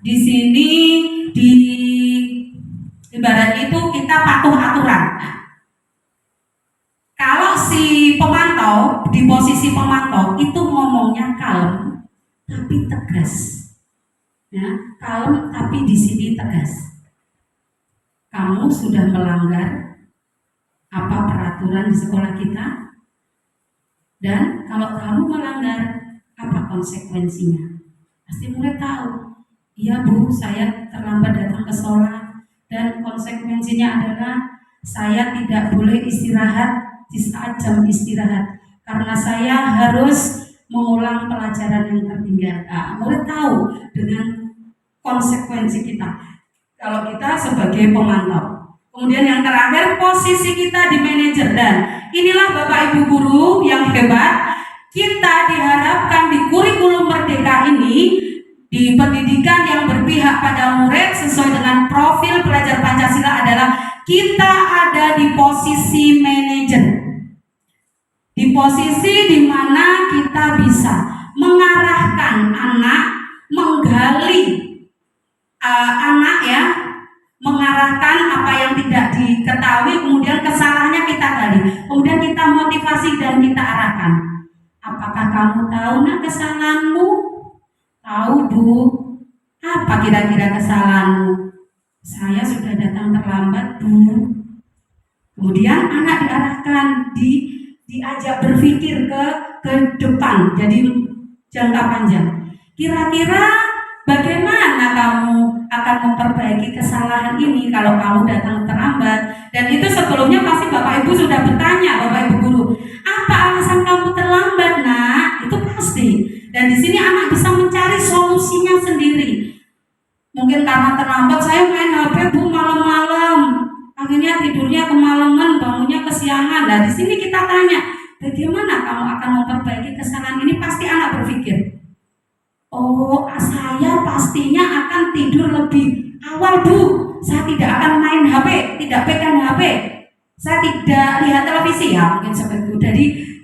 Di sini di ibarat itu kita patuh aturan. Kalau si pemantau di posisi pemantau itu ngomongnya kalem tapi tegas. Ya, kalem tapi di sini tegas. Kamu sudah melanggar apa peraturan di sekolah kita? Dan kalau kamu melanggar, apa konsekuensinya? Pasti murid tahu. Iya Bu, saya terlambat datang ke sekolah dan konsekuensinya adalah saya tidak boleh istirahat di saat jam istirahat karena saya harus mengulang pelajaran yang tertinggal. Nah, murid tahu dengan konsekuensi kita kalau kita sebagai pemantau. Kemudian yang terakhir, posisi kita di manajer. Dan inilah Bapak Ibu guru yang hebat. Kita diharapkan di kurikulum Merdeka ini, di pendidikan yang berpihak pada murid sesuai dengan profil pelajar Pancasila adalah kita ada di posisi manajer. Di posisi di mana kita bisa mengarahkan anak, menggali anak ya, mengarahkan apa yang tidak diketahui, kemudian kesalahannya kita gali, kemudian kita motivasi dan kita arahkan. Apakah kamu tahu nak kesalahanmu? Tahu Bu. Apa kira-kira kesalahanmu? Saya sudah datang terlambat Bu. Kemudian anak diarahkan, diajak berpikir ke depan, jadi jangka panjang. Kira-kira bagaimana kamu akan memperbaiki kesalahan ini kalau kamu datang terlambat? Dan itu sebelumnya pasti Bapak Ibu sudah bertanya, Bapak Ibu guru, apa alasan kamu terlambat nak? Itu pasti. Dan di sini anak bisa mencari solusinya sendiri. Mungkin karena terlambat saya main HP Bu malam-malam, akhirnya tidurnya kemalaman, bangunnya kesiangan. Nah di sini kita tanya, bagaimana kamu akan memperbaiki kesalahan ini? Pasti anak berpikir, oh, saya pastinya akan tidur lebih awal Bu. Saya tidak akan main HP, tidak pegang HP. Saya tidak lihat televisi ya, mungkin seperti itu.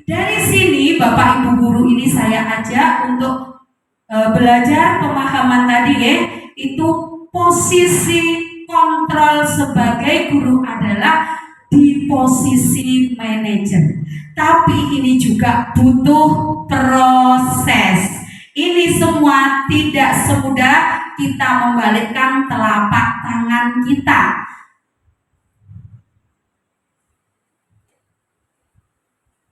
Dari sini Bapak Ibu guru ini saya ajak untuk belajar pemahaman tadi ya. Itu posisi kontrol sebagai guru adalah di posisi manajer. Tapi ini juga butuh proses. Ini semua tidak semudah kita membalikkan telapak tangan kita.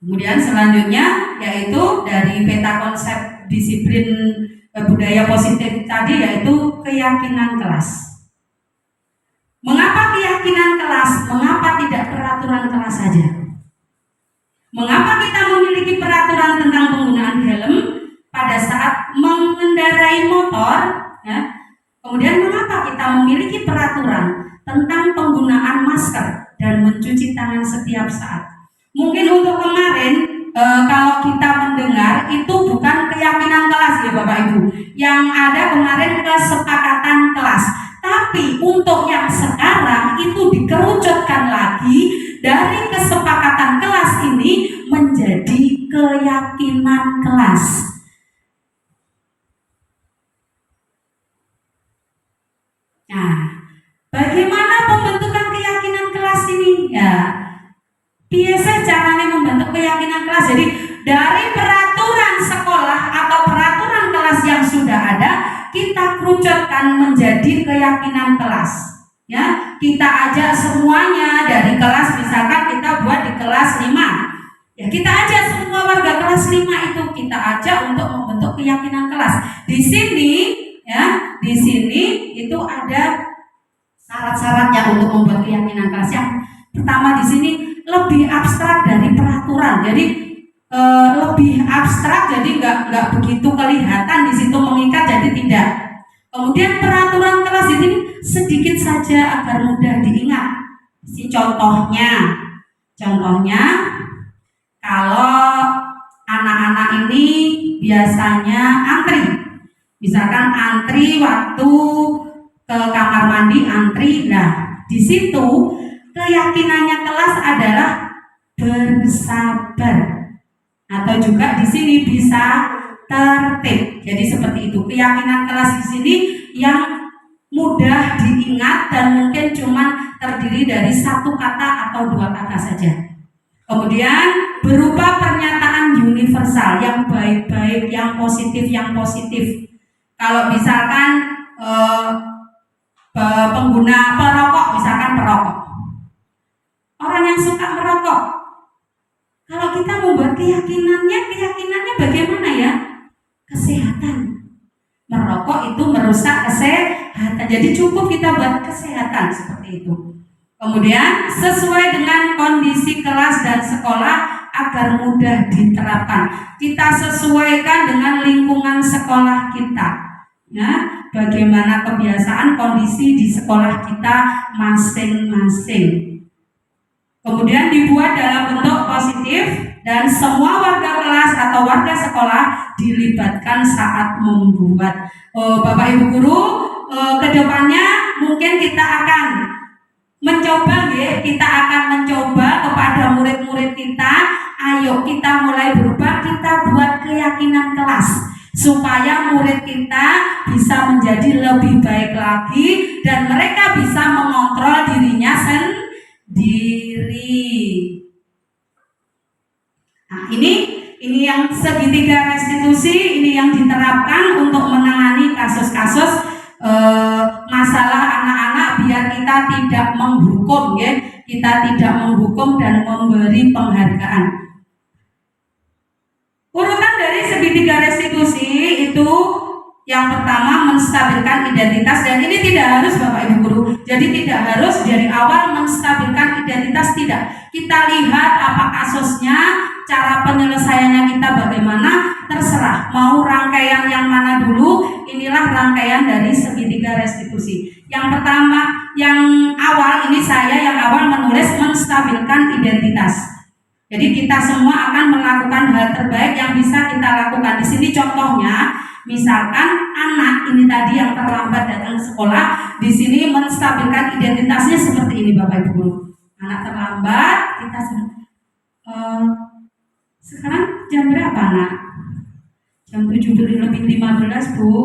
Kemudian selanjutnya yaitu dari peta konsep disiplin budaya positif tadi yaitu keyakinan kelas. Mengapa keyakinan kelas? Mengapa tidak peraturan kelas saja? Mengapa kita memiliki peraturan tentang penggunaan helm pada saat mengendarai motor, ya? Kemudian mengapa kita memiliki peraturan tentang penggunaan masker dan mencuci tangan setiap saat? Mungkin untuk kemarin kalau kita mendengar itu bukan keyakinan kelas ya Bapak Ibu. Yang ada kemarin kesepakatan kelas. Tapi untuk yang sekarang itu dikerucutkan lagi dari kesepakatan kelas ini menjadi keyakinan kelas. Nah, bagaimana pembentukan keyakinan kelas ini? Ya, biasa caranya membentuk keyakinan kelas. Jadi dari peraturan sekolah atau peraturan kelas yang sudah ada, kita kerucutkan menjadi keyakinan kelas. Ya, kita ajak semuanya dari kelas, misalkan kita buat di kelas 5. Ya, kita ajak semua warga kelas 5 itu kita ajak untuk membentuk keyakinan kelas. Di sini ya, di sini itu ada syarat-syaratnya untuk membuat keyakinan kelas. Yang pertama di sini lebih abstrak dari peraturan, jadi lebih abstrak, jadi nggak begitu kelihatan di situ mengikat, jadi tidak. Kemudian peraturan kelas ini sedikit saja agar mudah diingat. Contohnya kalau anak-anak ini biasanya antri, misalkan antri waktu ke kamar mandi antri, nah di situ keyakinannya kelas adalah bersabar, atau juga di sini bisa tertib. Jadi seperti itu keyakinan kelas di sini yang mudah diingat dan mungkin cuma terdiri dari satu kata atau dua kata saja. Kemudian berupa pernyataan universal yang baik-baik, yang positif. Kalau misalkan pengguna perokok, misalkan perokok, orang yang suka merokok, kalau kita membuat keyakinannya bagaimana ya? Kesehatan. Merokok itu merusak kesehatan, jadi cukup kita buat kesehatan seperti itu. Kemudian sesuai dengan kondisi kelas dan sekolah agar mudah diterapkan. Kita sesuaikan dengan lingkungan sekolah kita. Ya, bagaimana kebiasaan kondisi di sekolah kita masing-masing. Kemudian dibuat dalam bentuk positif dan semua warga kelas atau warga sekolah dilibatkan saat membuat. Bapak Ibu guru, kedepannya mungkin kita akan mencoba kepada murid-murid kita, ayo kita mulai berubah, kita buat keyakinan kelas supaya murid kita bisa menjadi lebih baik lagi dan mereka bisa mengontrol dirinya sendiri. Nah, ini yang segitiga restitusi ini yang diterapkan untuk menangani kasus-kasus masalah anak-anak biar kita tidak menghukum ya, kita tidak menghukum dan memberi penghargaan. Urutan dari segitiga restitusi itu yang pertama menstabilkan identitas, dan ini tidak harus Bapak Ibu guru, jadi tidak harus dari awal menstabilkan identitas, tidak. Kita lihat apa kasusnya, cara penyelesaiannya kita bagaimana, terserah mau rangkaian yang mana dulu. Inilah rangkaian dari segitiga restitusi. Yang pertama, yang awal ini saya yang awal menulis menstabilkan identitas. Jadi kita semua akan melakukan hal terbaik yang bisa kita lakukan. Di sini contohnya, misalkan anak ini tadi yang terlambat datang ke sekolah, di sini menstabilkan identitasnya seperti ini Bapak Ibu guru. Anak terlambat, kita sekarang jam berapa nak? Jam 7:15 Bu.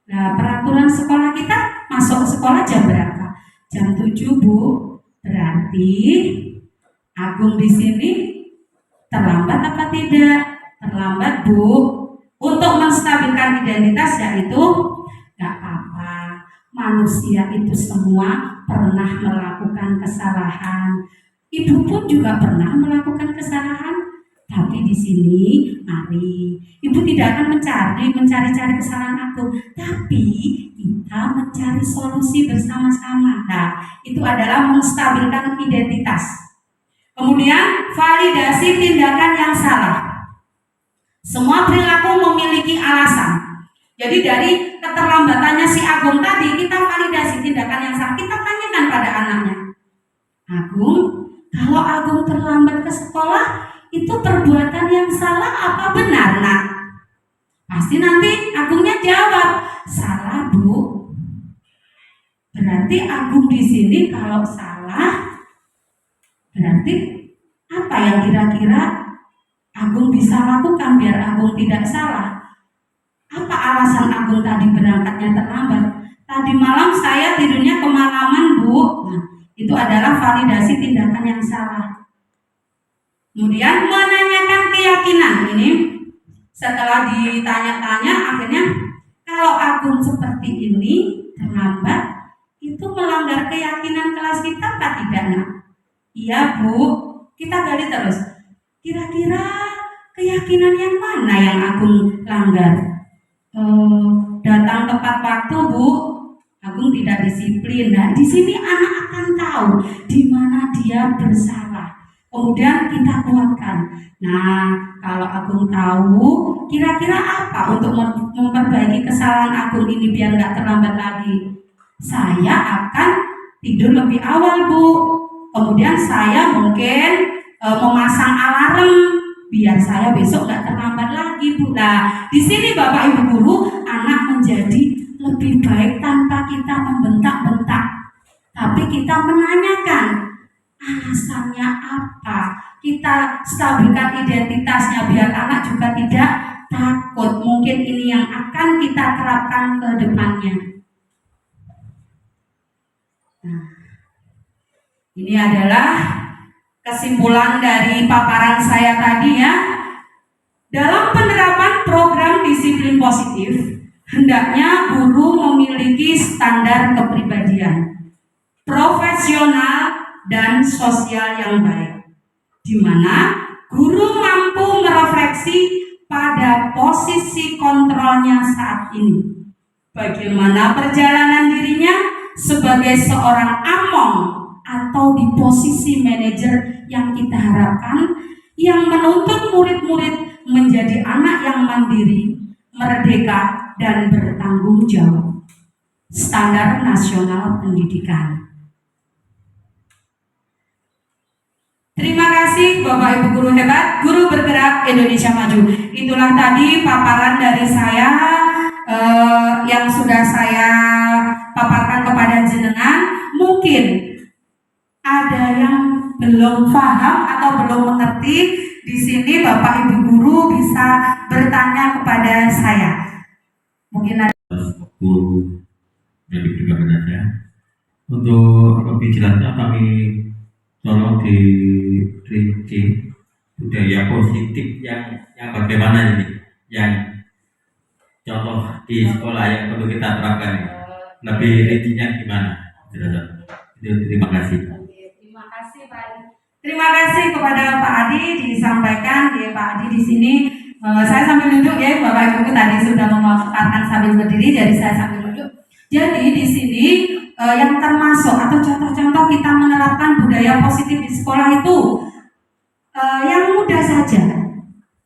Nah, peraturan sekolah kita masuk ke sekolah jam berapa? Jam 7 Bu. Berarti Agung di sini terlambat apa tidak? Terlambat Bu. Untuk menstabilkan identitas yaitu gak apa-apa. Manusia itu semua pernah melakukan kesalahan. Ibu pun juga pernah melakukan kesalahan. Tapi di sini, mari Ibu tidak akan mencari-cari kesalahan aku, tapi kita mencari solusi bersama-sama. Nah, itu adalah menstabilkan identitas. Kemudian validasi tindakan yang salah. Semua perilaku memiliki alasan. Jadi dari keterlambatannya si Agung tadi, kita validasi tindakan yang salah. Kita tanyakan pada anaknya, Agung, kalau Agung terlambat ke sekolah, itu perbuatan yang salah apa benar, Nak? Pasti nanti Agungnya jawab, salah, Bu. Berarti Agung di sini kalau salah, berarti apa yang kira-kira Agung bisa lakukan biar Agung tidak salah? Apa alasan Agung tadi berangkatnya terlambat? Tadi malam saya tidurnya kemalaman, Bu. Nah, itu adalah validasi tindakan yang salah. Kemudian menanyakan keyakinan ini, setelah ditanya-tanya akhirnya kalau Agung seperti ini terlambat, itu melanggar keyakinan kelas kita apa tidak, Nak? Iya, Bu. Kita gali terus. Kira-kira keyakinan yang mana yang Agung langgar? Datang tepat waktu, Bu. Agung tidak disiplin. Nah, di sini anak akan tahu di mana dia bersalah. Kemudian kita kuatkan. Nah, kalau Agung tahu, kira-kira apa untuk memperbaiki kesalahan Agung ini biar nggak terlambat lagi? Saya akan tidur lebih awal, Bu. Kemudian saya mungkin memasang alarm biar saya besok nggak terlambat lagi, Bu. Nah, di sini Bapak Ibu guru, anak menjadi lebih baik tanpa kita membentak-bentak, tapi kita menanyakan alasannya apa. Kita stabilkan identitasnya biar anak juga tidak takut. Mungkin ini yang akan kita terapkan ke depannya. Nah, ini adalah kesimpulan dari paparan saya tadi ya. Dalam penerapan program disiplin positif, hendaknya guru memiliki standar kepribadian, profesional dan sosial yang baik, di mana guru mampu merefleksi pada posisi kontrolnya saat ini. Bagaimana perjalanan dirinya sebagai seorang among atau di posisi manajer yang kita harapkan, yang menuntut murid-murid menjadi anak yang mandiri, merdeka, dan bertanggung jawab. Standar nasional pendidikan. Terima kasih Bapak Ibu guru hebat, guru bergerak Indonesia Maju. Itulah tadi paparan dari saya yang sudah saya paparkan kepada jenengan. Mungkin ada yang belum paham atau belum mengerti. Di sini Bapak Ibu guru bisa bertanya kepada saya. Mungkin ada guru yang diberikan kepadanya. Untuk lebih jelasnya kami tolong dirinci budaya positif yang bagaimana ini, yang contoh di sekolah yang perlu kita terapkan ini. Lebih rincinya gimana? Terima kasih. Terima kasih Pak Adi. Terima kasih kepada Pak Adi, disampaikan ya Pak Adi di sini. Saya sambil duduk ya, Bapak Ibu tadi sudah memaparkan sambil berdiri, jadi saya sambil duduk. Jadi di sini yang termasuk atau contoh-contoh kita menerapkan budaya positif di sekolah itu yang mudah saja.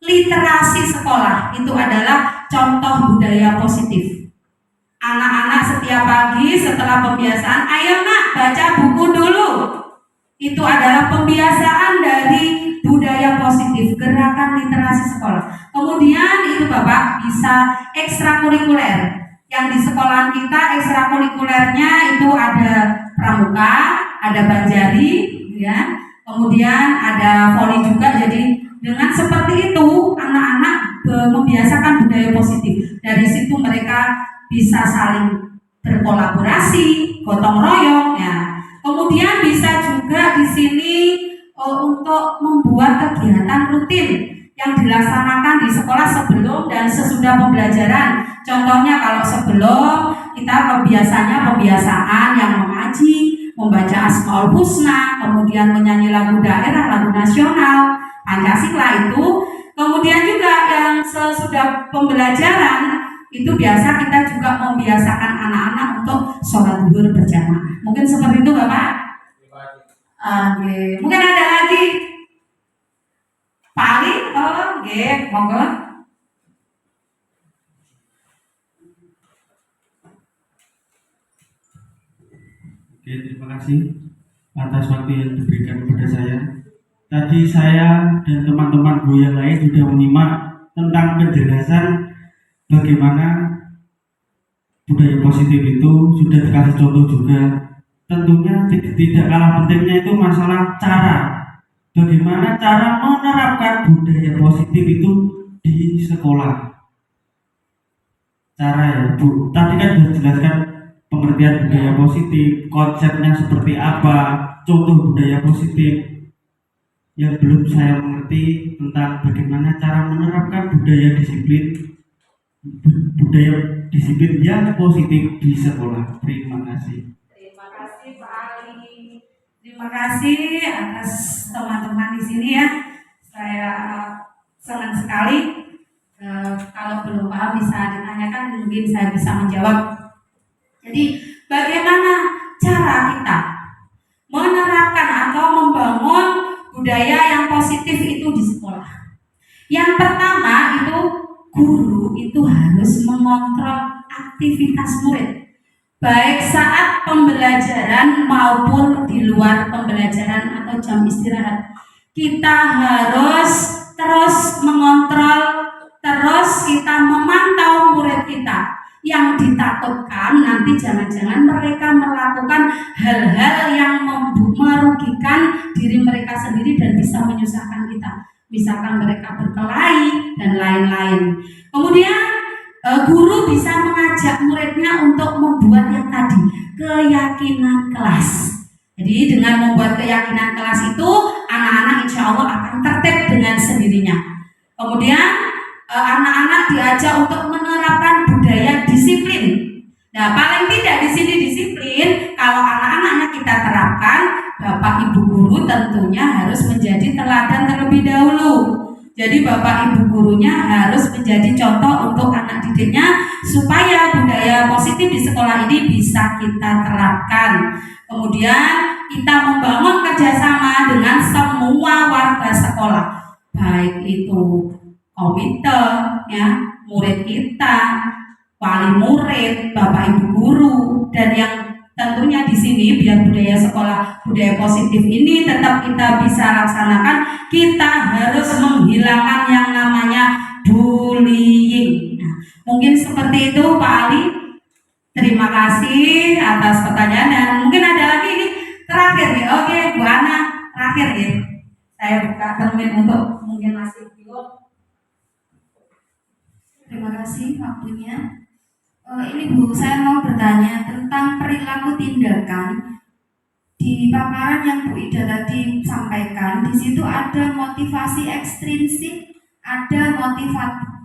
Literasi sekolah itu adalah contoh budaya positif. Anak-anak setiap pagi setelah pembiasaan, ayo nak baca buku dulu. Itu adalah pembiasaan dari budaya positif, gerakan literasi sekolah. Kemudian itu Bapak bisa ekstrakurikuler. Yang di sekolahan kita ekstrakurikulernya itu ada pramuka, ada banjari, ya. Kemudian ada voli juga. Jadi dengan seperti itu anak-anak membiasakan budaya positif. Dari situ mereka bisa saling berkolaborasi, gotong royong, ya. Kemudian bisa juga di sini untuk membuat kegiatan rutin yang dilaksanakan di sekolah sebelum dan sesudah pembelajaran. Contohnya kalau sebelum kita biasanya pembiasaan yang mengaji, membaca Asmaul Husna, kemudian menyanyi lagu daerah, lagu nasional, Pancasila itu. Kemudian juga yang sesudah pembelajaran itu biasa kita juga membiasakan anak-anak untuk sholat zuhur berjamaah. Mungkin seperti itu Bapak. Oke. Mungkin ada lagi Pak Ali. Oke, monggo. Oke, terima kasih atas waktu yang diberikan kepada saya. tadi saya dan teman-teman Bu yang lain sudah menyimak tentang penjelasan bagaimana budaya positif itu, sudah dikasih contoh juga. Tentunya tidak kalah pentingnya itu masalah cara. Bagaimana cara menerapkan budaya positif itu di sekolah. Cara ya Bu, tadi kan sudah dijelaskan pengertian budaya positif, konsepnya seperti apa, contoh budaya positif. Yang belum saya mengerti tentang bagaimana cara menerapkan budaya disiplin yang positif di sekolah. Terima kasih. Terima kasih Pak Ali. Terima kasih atas teman-teman di sini ya. Saya senang sekali. Kalau belum paham bisa ditanyakan, mungkin saya bisa menjawab. Jadi bagaimana cara kita menerapkan atau membangun budaya yang positif itu di sekolah? Yang pertama itu guru itu harus mengontrol aktivitas murid, baik saat pembelajaran maupun di luar pembelajaran atau jam istirahat. Kita harus terus mengontrol, terus kita memantau murid kita. Yang ditakutkan nanti jangan-jangan mereka melakukan hal-hal yang merugikan diri mereka sendiri dan bisa menyusahkan kita. Misalkan mereka berkelahi dan lain-lain. Kemudian guru bisa mengajak muridnya untuk membuat yang tadi, keyakinan kelas. Jadi dengan membuat keyakinan kelas itu, anak-anak insya Allah akan tertib dengan sendirinya. Kemudian anak-anak diajak untuk menerapkan budaya disiplin. Nah, paling tidak di sini disiplin, kalau anak-anaknya kita terapkan, Bapak Ibu guru tentunya harus menjadi teladan terlebih dahulu. Jadi Bapak Ibu gurunya harus menjadi contoh untuk anak didiknya supaya budaya positif di sekolah ini bisa kita terapkan. Kemudian kita membangun kerjasama dengan semua warga sekolah, baik itu komite, ya, murid kita, wali murid, Bapak Ibu guru, dan yang tentunya di sini biar budaya sekolah, budaya positif ini tetap kita bisa laksanakan, kita harus menghilangkan yang namanya bullying. Nah, mungkin seperti itu Pak Ali. Terima kasih atas pertanyaan dan mungkin ada lagi ini terakhir ya. Oke, Bu Ana, terakhir ya. Saya buka termin untuk mungkin masih bingung. Terima kasih waktunya. Ini Bu, saya mau bertanya tentang perilaku tindakan di paparan yang Bu Ida tadi sampaikan. Di situ ada motivasi ekstrinsik, ada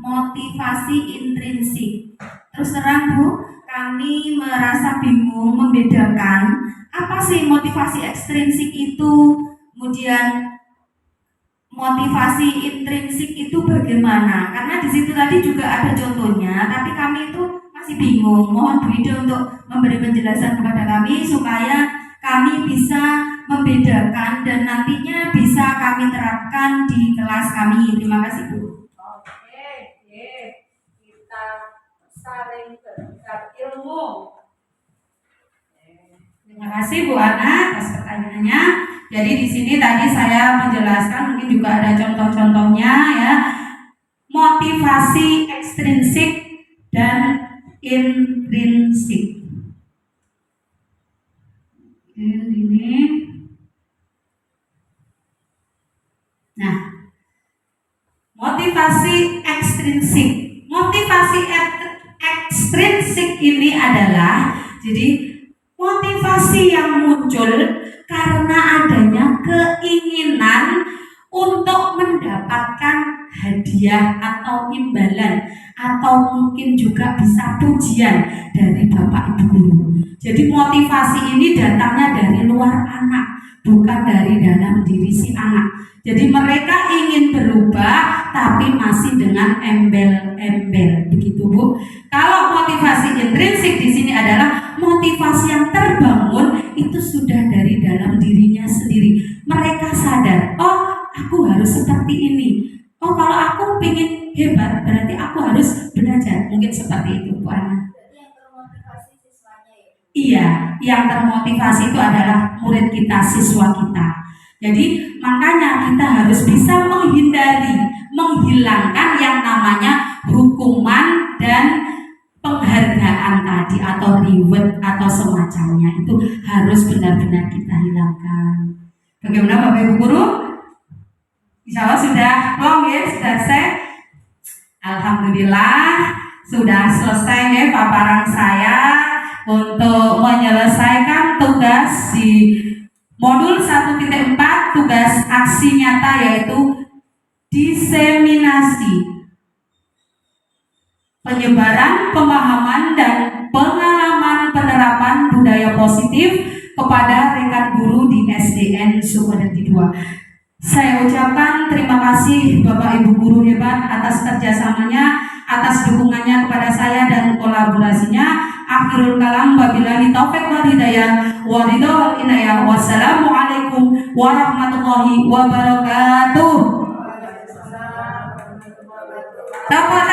motivasi intrinsik. Terus terang Bu, kami merasa bingung membedakan apa sih motivasi ekstrinsik itu, kemudian motivasi intrinsik itu bagaimana? Karena di situ tadi juga ada contohnya, tapi kami itu masih bingung. Mohon Bu Ida untuk memberi penjelasan kepada kami supaya kami bisa membedakan dan nantinya bisa kami terapkan di kelas kami. Terima kasih Bu. Oke, kita saling bertukar ilmu. Terima kasih Bu Ana atas pertanyaannya. Jadi di sini tadi saya menjelaskan, mungkin juga ada contoh-contohnya ya. Motivasi ekstrinsik dan intrinsik. Ini. Nah, motivasi ekstrinsik. Motivasi ekstrinsik ini adalah jadi motivasi yang muncul karena adanya keinginan untuk mendapatkan hadiah atau imbalan atau mungkin juga bisa pujian dari Bapak Ibu guru. Jadi motivasi ini datangnya dari luar anak, bukan dari dalam diri si anak. Jadi mereka ingin berubah tapi masih dengan embel-embel, begitu Bu. Kalau motivasi intrinsik di sini adalah motivasi yang terbangun itu sudah dari dalam dirinya sendiri. Mereka sadar, oh aku harus seperti ini. Oh kalau aku ingin hebat berarti aku harus belajar. Mungkin seperti itu Bu Ana. Yang termotivasi siswanya ya. Iya, yang termotivasi itu adalah murid kita, siswa kita. Jadi makanya kita harus bisa menghilangkan yang namanya hukuman dan penghargaan tadi atau reward atau semacamnya, itu harus benar-benar kita hilangkan. Bagaimana Bapak Ibu Guru? Insya Allah sudah long ya, sudah selesai. Alhamdulillah sudah selesai ya paparan saya untuk menyelesaikan tugas di modul 1.4, tugas aksi nyata, yaitu diseminasi penyebaran pemahaman dan pengalaman penerapan budaya positif kepada rekan guru di SDN Sukodarti 2. Saya ucapkan terima kasih Bapak Ibu guru hebat atas kerjasamanya, atas dukungannya kepada saya dan kolaborasinya. Akhirul kalam, wabillahi taufik wal hidayah, waridul inayah. Wassalamualaikum warahmatullahi wabarakatuh. Dapat